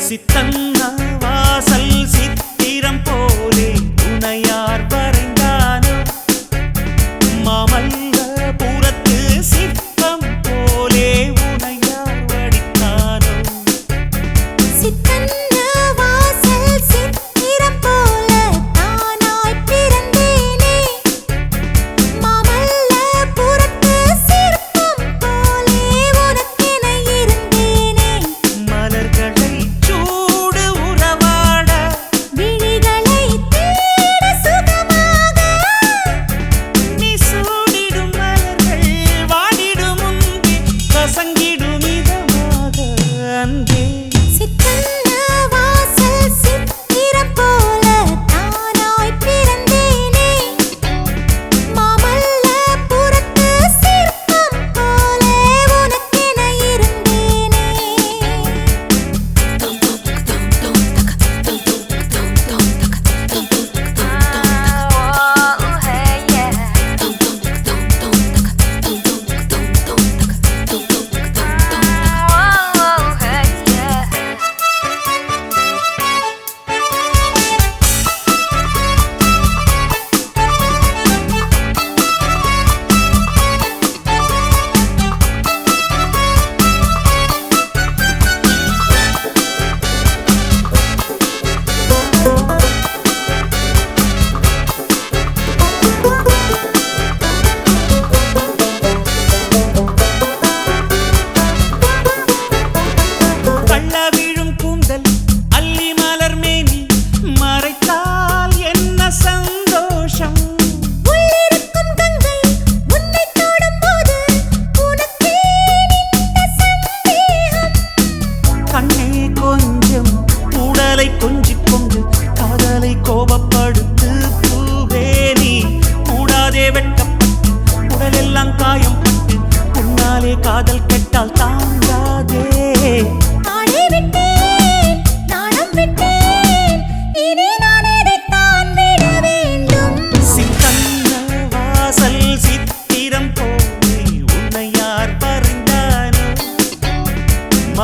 சித்தன்னா வாசல் சித்திரம் போலே துணையார் வரைந்தானோ மாமல்ல புறத்து சிற்பம் போலே உனையார் வடித்தானோ சித்தன்னா வாசல் சித்திரம் போல தானாய் பிறந்தேனே மாமல்ல புறத்து சிற்பம் போலே உனக்கென இருந்தேனே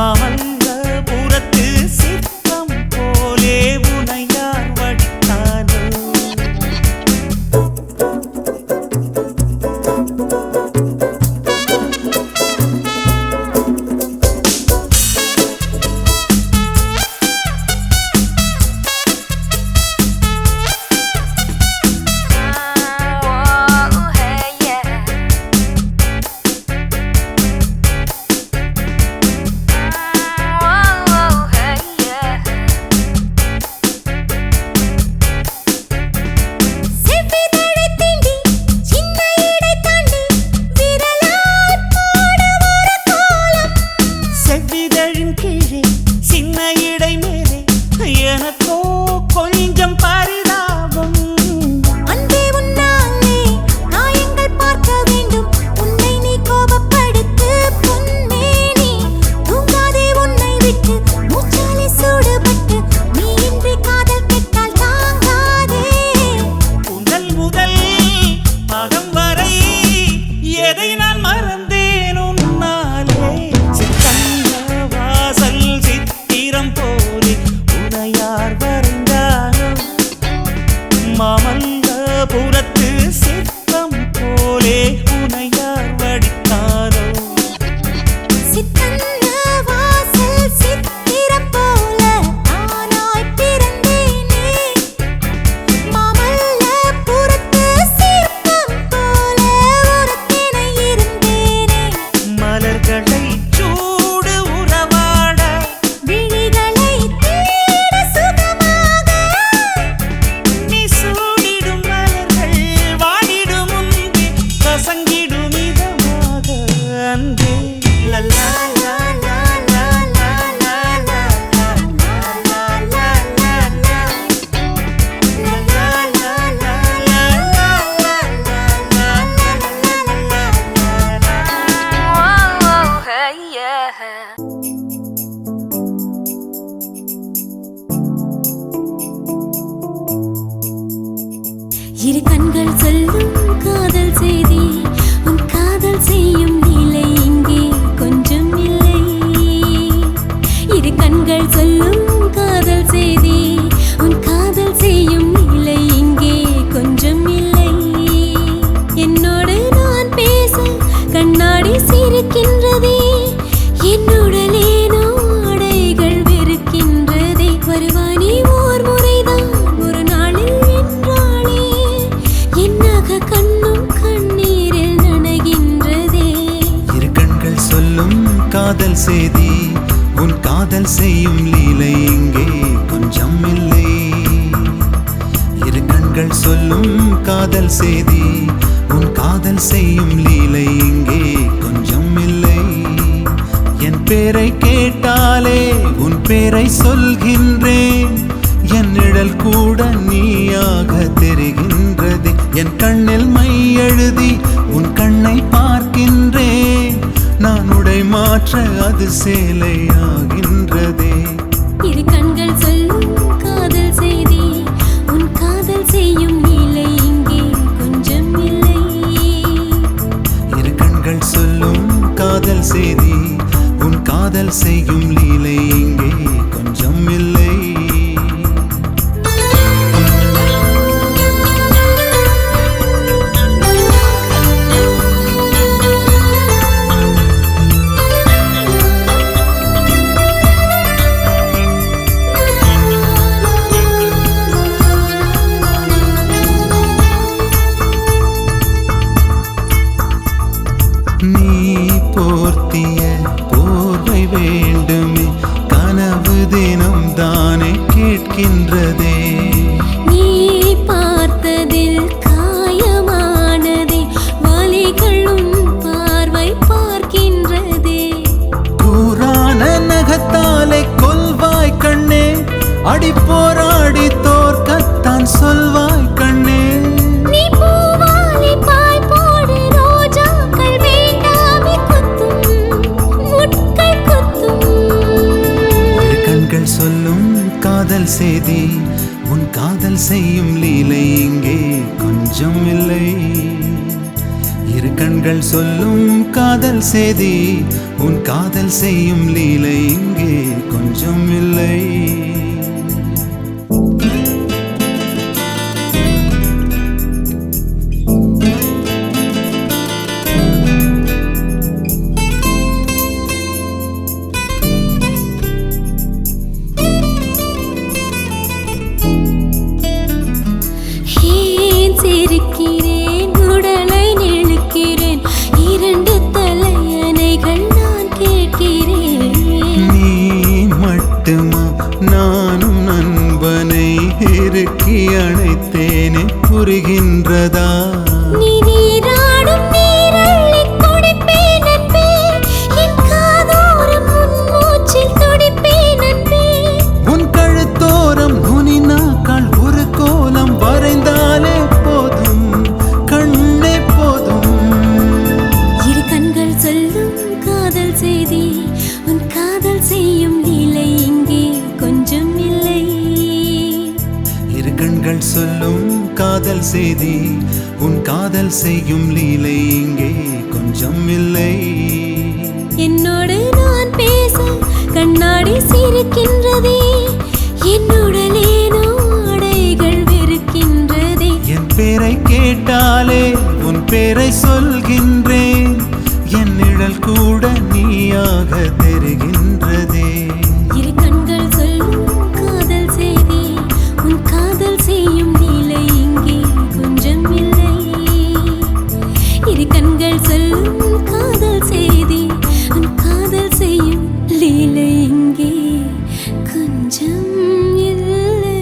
மாமல்லபுரத்து சிற்பம் போலே உனை யார் வடித்தானோ? செவ்விதழின் கீழே சின்ன இடை மேலே எனக்கோ கொஞ்சம் பரிதாபம். அன்பே உன்னாலே நாயங்கள் பார்க்க வேண்டும். உன்னை நீ கோபப்படுத்து பொன்மேனி. தூங்காதே உன்னை விட்டு மூச்சாலே சூடுபட்டு. நீ இன்றி காதல் கெட்டால் தாங்காதே. முதல் முதல் பதம் வரை எதை நான் மறந்தேன் உன்னாலே. சித்தந்த வாசல் சித்திரம் போலே உனை யார் வரைந்தானோ? மாமல்லபுரத்து சிற்பம் போலே உனை யார் வடித்தானோ? சித்தன்ன வாசல் சித்திரம் போல நானாய் பிறந்தேனே. மாமல்லபுரத்து சிற்பம் போல உனக்கென இருந்தேனே. மலர்களை சூடு உறவாட விழிகளை தேட சுகமாக. நீ சூடிடும் மலர்கள் வாடிடும் முன்பே கசங்கிடும் இதமாக அன்பே. லல்லா லா லா லா லா லா லா லா லா லா லா லா. லல்லா லா லா லா லா லா லா லா லா. இரு கண்கள் சொல்லும் காதல் செய்தி. உன் காதல் செய்யும் நிலை இங்கே கொஞ்சம் இல்லை. இரு கண்கள் சொல்லும் காதல் செய்தி. உன் காதல் செய்யும் நிலை இங்கே கொஞ்சம் இல்லை. என்னோடு நான் பேச கண்ணாடி சிரிக்கின்றதே. என்னுடலேனோ ஆடைகள் வெறுக்கின்றதே. வருவாய் நீ ஓர் முறைதான் ஒரு நாளில் என்றாளே. என்னாக கண்ணும் கண்ணீரில் நனைகின்றதே. இரு கண்கள் சொல்லும் காதல் செய்தி. உன் காதல் செய்யும் லீலை இங்கே கொஞ்சம் இல்லை. இரு கண்கள் சொல்லும் காதல் செய்தி. உன் காதல் செய்யும் லீலை இங்கே கொஞ்சம் இல்லை. என் பேரை கேட்டாலே உன் பேரை சொல்கின்றேன். என் நிழல் கூட நீயாக தெரிகின்றது. என் கண்ணில் மை எழுதி உன் கண்ணை பார்க்கின்றேன். நான் உடை மாற்ற அது சேலையாகின்றதே. இரு கண்கள் சொல்லும் காதல் செய்தி. உன் காதல் செய்யும் நிலை இங்கே கொஞ்சம் இல்லை. இரு கண்கள் சொல்லும் காதல் செய்தி. உன் காதல் செய்யும் லீலை இங்கே கொஞ்சம் இல்லை. நீ போர்த்திய போர்வை வேண்டுமே. கனவு தினம் தானே கேட்கின்றதே. நீ பார்த்ததில் காயமானதே. வலிகளும் பார்வை பார்க்கின்றதே. கூரான நகத்தாலே கொல்வாய் கண்ணே. அடி போராடி தோற்கத்தான் சொல்வாய் கண்ணே. நீ பூவாலி பாய் போடு. ரோஜாக்கள் வேண்டாமே கொத்தும் முட்கள் கொத்தும். இரு கண்கள் சொல்லும் காதல் செய்தி. உன் காதல் செய்யும் லீலை இங்கே கொஞ்சம் இல்லை. இரு கண்கள் சொல்லும் காதல் செய்தி. உன் காதல் செய்யும் லீலை இங்கே கொஞ்சம் இல்லை. சிரிக்கிறேன், உடலை நெழுக்கிறேன், இரண்டு தலையணைகள் நான் கேட்கிறேன். நீ மட்டுமா நானும் நண்பனை இறுக்கி அணைத்தேனே புரிகின்றதா? நீ நீராடும் நீரள்ளி குடிப்பேன் அன்பே, என் காதோரம் உன் மூச்சில் துடிப்பேன் அன்பே. உன் கழுத்தோரம் நுனி நாக்கால் ஒரு கோலம் வரைந்தாலே போதும் கண்ணே போதும். இரு கண்கள் சொல்லும் காதல் செய்தி, உன் காதல் செய்யும் லீலை இங்கே கொஞ்சம் இல்லை. இரு கண்கள் சொல்லும் காதல் செய்தி, உன் காதல் செய்யும் லீலை இங்கே கொஞ்சம் இல்லை. என்னோடு நான் பேச கண்ணாடி சிரிக்கின்றதே, என்னுடலேனோ ஆடைகள் வெறுக்கின்றதே. என் பேரை கேட்டாலே உன் பேரை சொல்கின்றேன், என் நிழல் கூட நீயாக தெரிகின்றதே. இரு கண்கள் சொல்லும் காதல் செய்தி, உன் காதல் செய்யும் லீலை இங்கே கொஞ்சம் இல்லை. இரு கண்கள் சொல்லும் காதல் செய்தி, உன் காதல் செய்யும் லீலை இங்கே கொஞ்சம் இல்லை.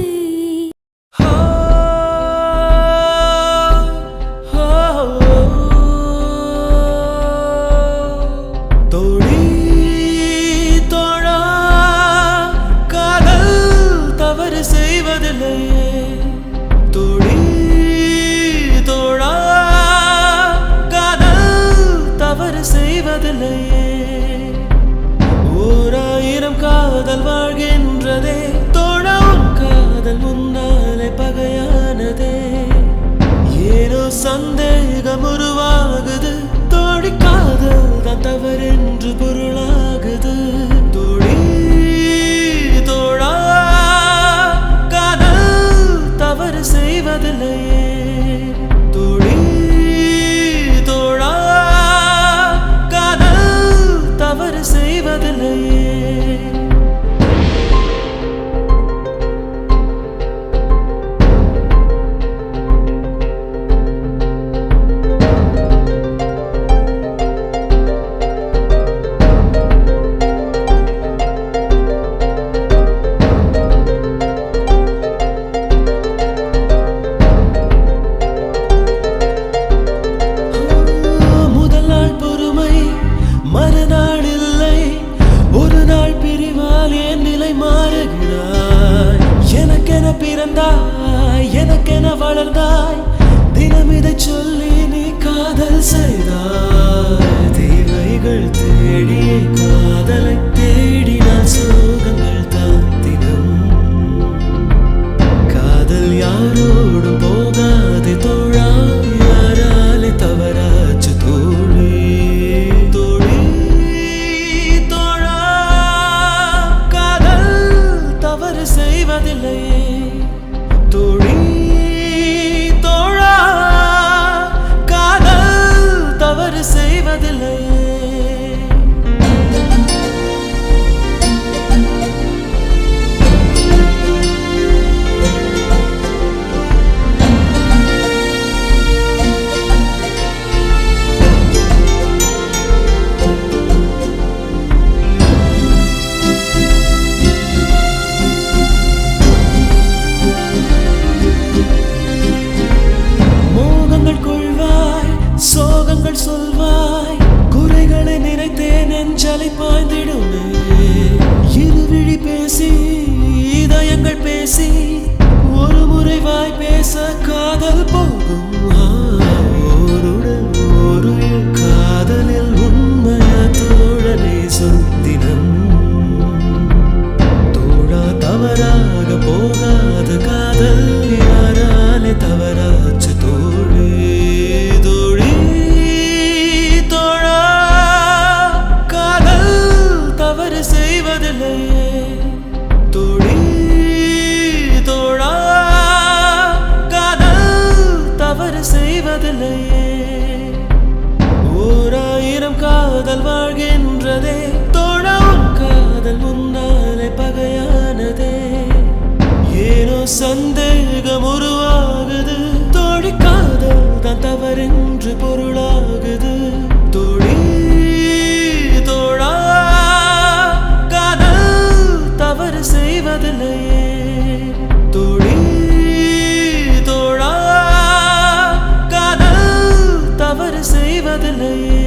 தோழி தோழா காதல் தவறு செய்வதில்லையே. தோழி தோழா காதல் தவறு செய்வதில்லையே. ஓராயிரம் காதல் வாழ்கின்றதே தோழா, உன் காதல் முன்னாலே பகையானதே. ஏனோ சந்தேகம் உருவாகுது தோழி, காதல் தான் தவறென்று பொருளாகுது. தோழி தோழா காதல் தவறு செய்வதில்லையே. தோழி தோழா காதல் தவறு செய்வதில்லையே. முதல் நாள் பொறுமை மறுநாள் இல்லை, ஒரு நாள் பிரிவால் என் நிலை மாறுகிறாய். எனக்கென பிறந்தாய், எனக்கென வளர்ந்தாய், தினம் இதை சொல்லி நீ காதல் செய்தாய். தேவைகள் தேடியே காதலை தேடினால் சோகங்கள் தான் தினம். காதல் யாரோடும் போகாதே தோழா, யாராலே தவறாச்சு தோழி. தோழி தோழா காதல் தவறு செய்வதில்லையே. தோழி தோழா காதல் தவறு செய்வதில்லையே. செய்வதில்லையே தோழி தோழா காதல் தவறு செய்வதில்லையே ஓராயிரம் காதல் வாழ்கின்றதே தோழா காதல் முன்னாலே பகையானதே ஏனோ சந்தேகம் உருவாகுது தோழி காதல் தான் தவறென்று பொருளாகுது தோழி தோழா காதல் தவறு செய்வதில்லையே தோழி தோழா காதல் தவறு செய்வதில்லையே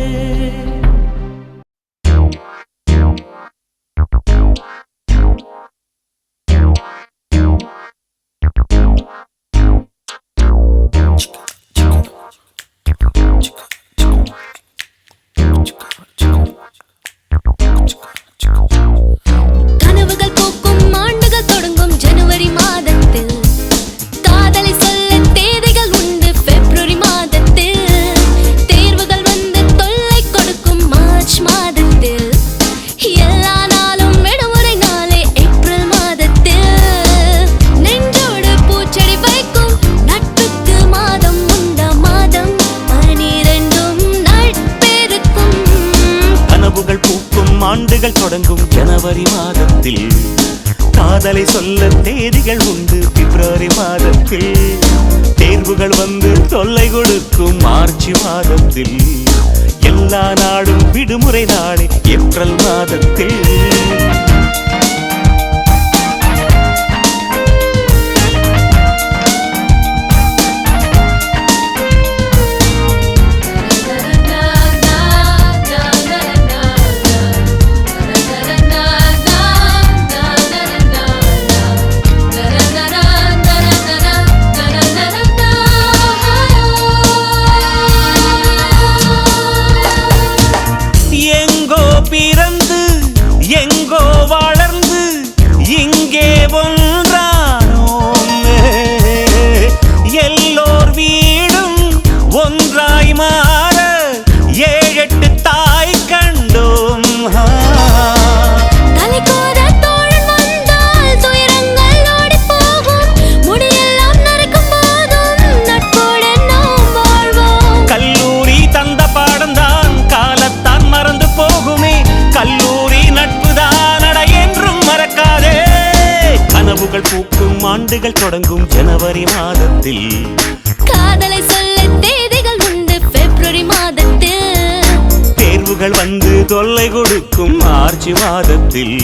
கனவுகள் பூக்கும் ஆண்டுகள் தொடங்கும் ஜனவரி மாதத்தில் காதலை சொல்ல தேதிகள் உண்டு பிப்ரவரி மாதத்தில் தேர்வுகள் வந்து தொல்லை கொடுக்கும் மார்ச் மாதத்தில் எல்லா நாளும் விடுமுறை நாளே ஏப்ரல் மாதத்தில் நெஞ்சோடு பூச்செடி வைக்கும் நட்புக்கு மாதம் உண்ட மாதம் 12 நட்பெருக்கும் கனவுகள் பூக்கும் ஆண்டுகள் தொடங்கும் ஜனவரி மாதத்தில் காதலை சொல்ல தேதிகள் உண்டு பிப்ரவரி மாதத்தில் தேர்வுகள் வந்து தொல்லை கொடுக்கும் மார்ச் மாதத்தில் எல்லா நாடும் விடுமுறை நாளே ஏப்ரல் மாதத்தில் எங்கோ பிறந்து எங்கோ வளர்ந்து இங்கே ஒன்றானோம் எல்லோர் வீடும் ஒன்றாய் மாற 7-8 தாய் கண்டோம் தலைக்கோத தோழன் வந்தால் துயரங்கள் ஓடிப் போகும் முடியெல்லாம் நரைக்கும் போதும் நட்போடு நாம் வாழ்வோம் கல்லூரி தந்த பாடம்தான் காலத்தான் மறந்து போகுமே கல்லூரி நட்புதான் அட என்றும் மறக்காதே கனவுகள் பூக்கும் ஆண்டுகள் தொடங்கும் ஜனவரி மாதத்தில் காதலை சொல்ல தேதிகள் உண்டு பிப்ரவரி மாதத்தில் தேர்வுகள் வந்து தொல்லை கொடுக்கும் மார்ச் மாதத்தில்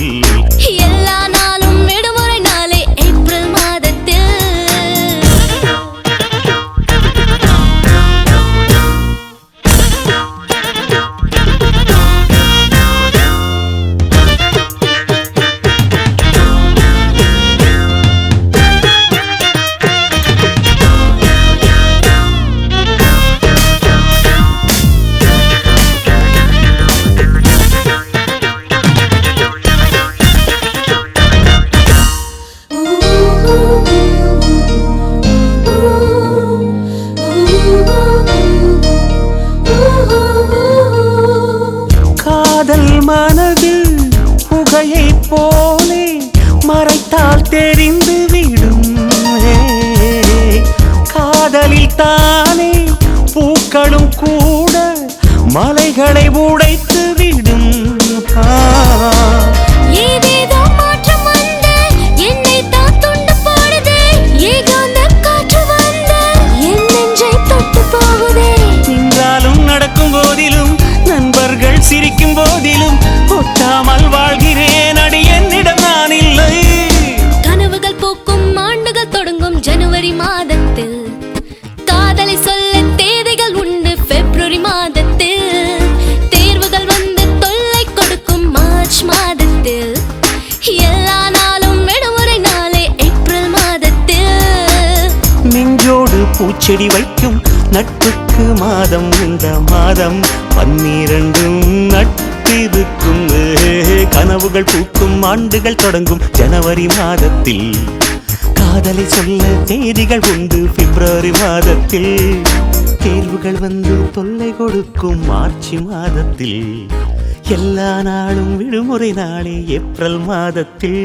எல்லா நாளும் விடுமுறை நாளே ஏப்ரல் மாதத்தில் காதல் மனதில் புகையை போலே மறைத்தால் தெரிந்து விடும் காதலில் தானே பூக்களும் கூட மலைகளை உடைத்து விடும் ஏதேதோ மாற்றம் வந்து என்னை தான் துண்டு போடுதே ஏகாந்த காற்று வந்து என் நெஞ்சை தொட்டு போகுதே நின்றாலும் நடக்கும் போதிலும் நண்பர்கள் சிரிக்கும் போதிலும் ஒட்டாமல் வாழ்கிறேன் அடி என்னிடம் நான் இல்லை கனவுகள் பூக்கும் ஆண்டுகள் தொடங்கும் ஜனவரி மாதத்தில் காதலை சொல்ல தேதிகள் உண்டு பிப்ரவரி மாதத்தில் தேர்வுகள் வந்து தொல்லை கொடுக்கும் மார்ச் மாதத்தில் எல்லா நாளும் விடுமுறை நாளே ஏப்ரல் மாதத்தில் நெஞ்சோடு பூச்செடி வைக்கும் நட்புக்கு மாதம் இந்த மாதம் 12 நட்பிருக்கும் கனவுகள் பூக்கும் ஆண்டுகள் தொடங்கும் ஜனவரி மாதத்தில் காதலை சொல்ல தேதிகள் உண்டு பிப்ரவரி மாதத்தில் தேர்வுகள் வந்து தொல்லை கொடுக்கும் மார்ச் மாதத்தில் எல்லா நாளும் விடுமுறை நாளே ஏப்ரல் மாதத்தில்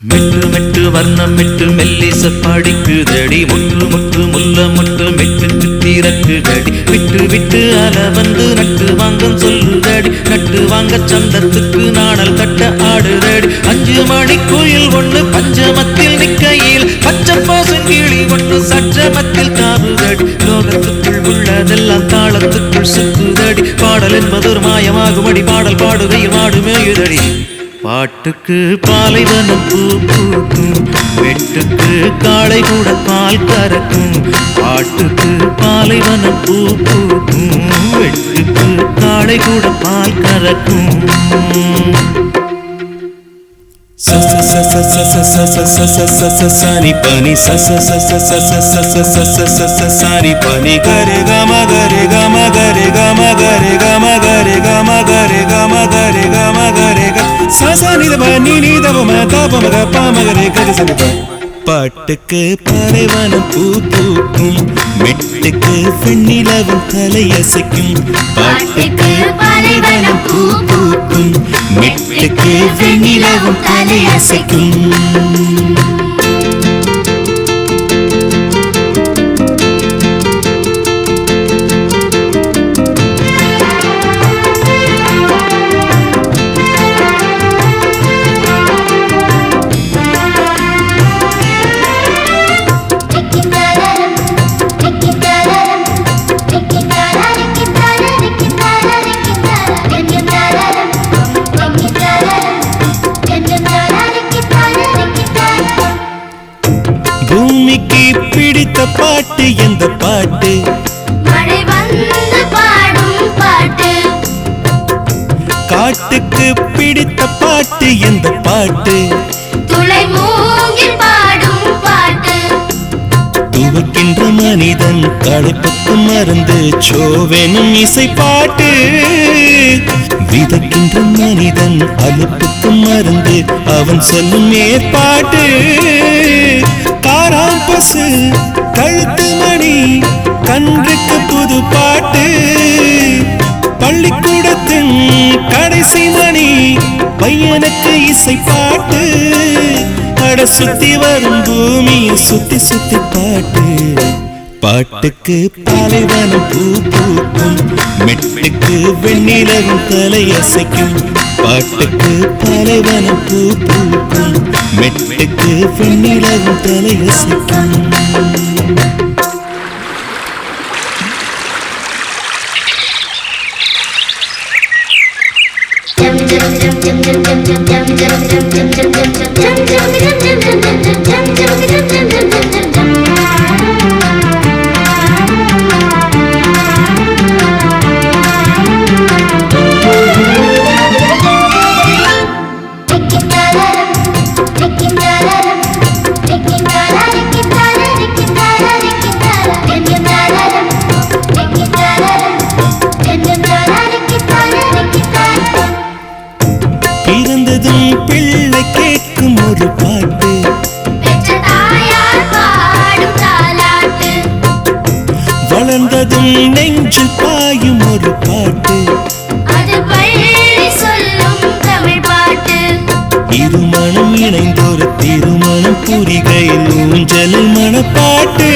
மெட்டு மெட்டு வர்ணம் மெட்டு மெல்லிச படிக்குதடி முட்டு முட்டு முல்ல முட்டு மெட்டு சுத்திரக்குதடி விட்டு விட்டு அல வந்து நட்டு வாங்கம் சொல்லுதடி நட்டு வாங்க சந்தத்துக்கு நாணல் கட்ட ஆடுதடி 5 மணி கோயில் ஒண்ணு பஞ்சமத்தில் நிக்கையில் பச்சை பாசங்கிளி ஒண்ணு சற்றமத்தில் காவுதடி லோகத்துக்குள் உள்ளதெல்லாம் தாளத்துக்குள் சுத்துதடி பாடல் என்பது ஒரு மாயமாகுமடி பாடல் பாடுகையில் மாடு மேயுதடி பாட்டுக்கு பாலைவனம் பூ பூக்கும் வெட்டுக்கு காளை கூட பால் கறக்கும் பாட்டுக்கு பாலைவனம் பூ பூக்கும் வெட்டுக்கு காளை கூட பால் கறக்கும் சாரி பனி சாரி பனி கரே கம கரே கம கரே கம கரே கம கரே கம கரே கம கரே கம கரே சாசனி தப நீ தப ம தப ம ப ம கரே கரே சனி ப பாட்டுக்கு பாலைவனம் பூ பூக்கும் மெட்டுக்கு வெண்ணிலவும் தலையசைக்கும் பாட்டுக்கு பாலைவனம் பூ பூக்கும் மெட்டுக்கு வெண்ணிலவும் தலையசைக்கும் பூமிக்கு பிடித்த பாட்டு எந்த பாட்டு மழை வந்து பாடும் பாட்டு காட்டுக்கு பிடித்த பாட்டு எந்த பாட்டு துளை மூங்கில் பாடும் பாட்டு துவக்கின்ற மனிதன் களைப்புக்கு மருந்து சோவெனும் இசை பாட்டு விதைக்கின்ற மனிதன் அலுப்புக்கு மருந்து அவன் சொல்லும் ஏற்பாட்டு காராம் பசு கழுத்து மணி கன்றுக்கு புது பாட்டு பள்ளிக்கூடத்தின் கடைசி மணி பையனுக்கு இசை பாட்டு அட சுத்தி வரும் பூமியை சுத்தி சுத்தி பாட்டு பாட்டுக்கு பாலைவனம் பூ பூக்கும் மெட்டுக்கு வெண்ணிலவும் தலையசைக்கும் பாட்டுக்கு பாலைவனம் பூ பூக்கும் மெட்டுக்கு வெண்ணிலவும் தலையசைக்கும் பிறந்ததும் பிள்ளை கேட்கும் ஒரு பாட்டு வளர்ந்ததும் நெஞ்சில் பாயும் ஒரு பாட்டு இருமணம் இணைந்தொரு திருமணம் புரிகையில் ஊஞ்சலில் மனப்பாட்டு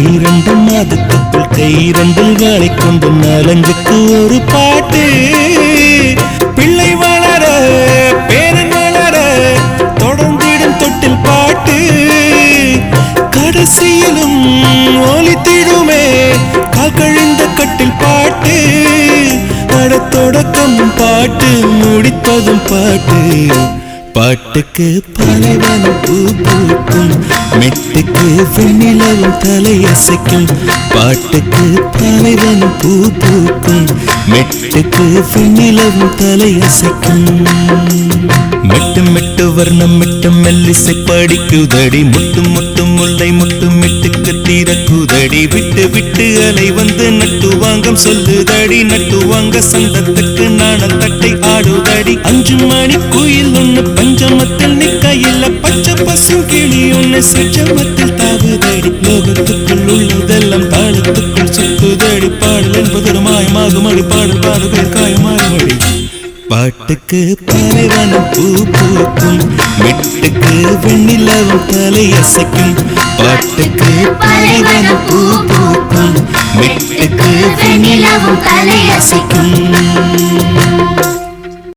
2 மாதத்துக்குள் கை 2 வேலை கொண்டு நலங்குக்கு ஒரு பாட்டு பிள்ளை வளர பேரன் வளர தொடர்ந்திடும் தொட்டில் பாட்டு கடைசியிலும் ஒலித்திடுமே கால் கழிந்த கட்டில் பாட்டு தொடக்கம் பாட்டு முடிப்பதும் பாட்டு பாட்டுக்கு பாலைவனம் பூ பூக்கும் மெட்டுக்கு வெண்ணிலவும் தலையசைக்கும் பாட்டுக்கு பாலைவனம் பூ பூக்கும் மெட்டுக்கு வெண்ணிலவும் தலையசைக்கும் மெட்டு மெட்டு வர்ணம் மெட்டு மெல்லிசை படிக்குதடி முட்டு முட்டு முல்லை முட்டு மெட்டுக்கு தீரக்குதடி விட்டு விட்டு அலை வந்து நட்டு வாங்கம் சொல்லுதடி நட்டு வாங்க சந்தத்துக்கு நாணல் தட்டை ஆடுதடி 5 மணி கோயில் ஒண்ணு பஞ்சமத்தில் நிக்கையில் பச்சை பசுங்கிளி ஒண்ணு சச்சமத்தில் தாவுதடி லோகத்துக்குள் உள்ளதெல்லாம் தாளத்துக்குள் சுத்துதடி பாடல் என்பது ஒரு மாயமாகுமடி பாடல் பாடுகள் காயமாகுமடி பாட்டுக்கு பாலைவனம் பூ பூக்கும் மெட்டுக்கு வெண்ணிலவும் தலையசைக்கும் பாட்டுக்கு பாலைவனம் பூ பூக்கும் மெட்டுக்கு வெண்ணிலவும் தலையசைக்கும்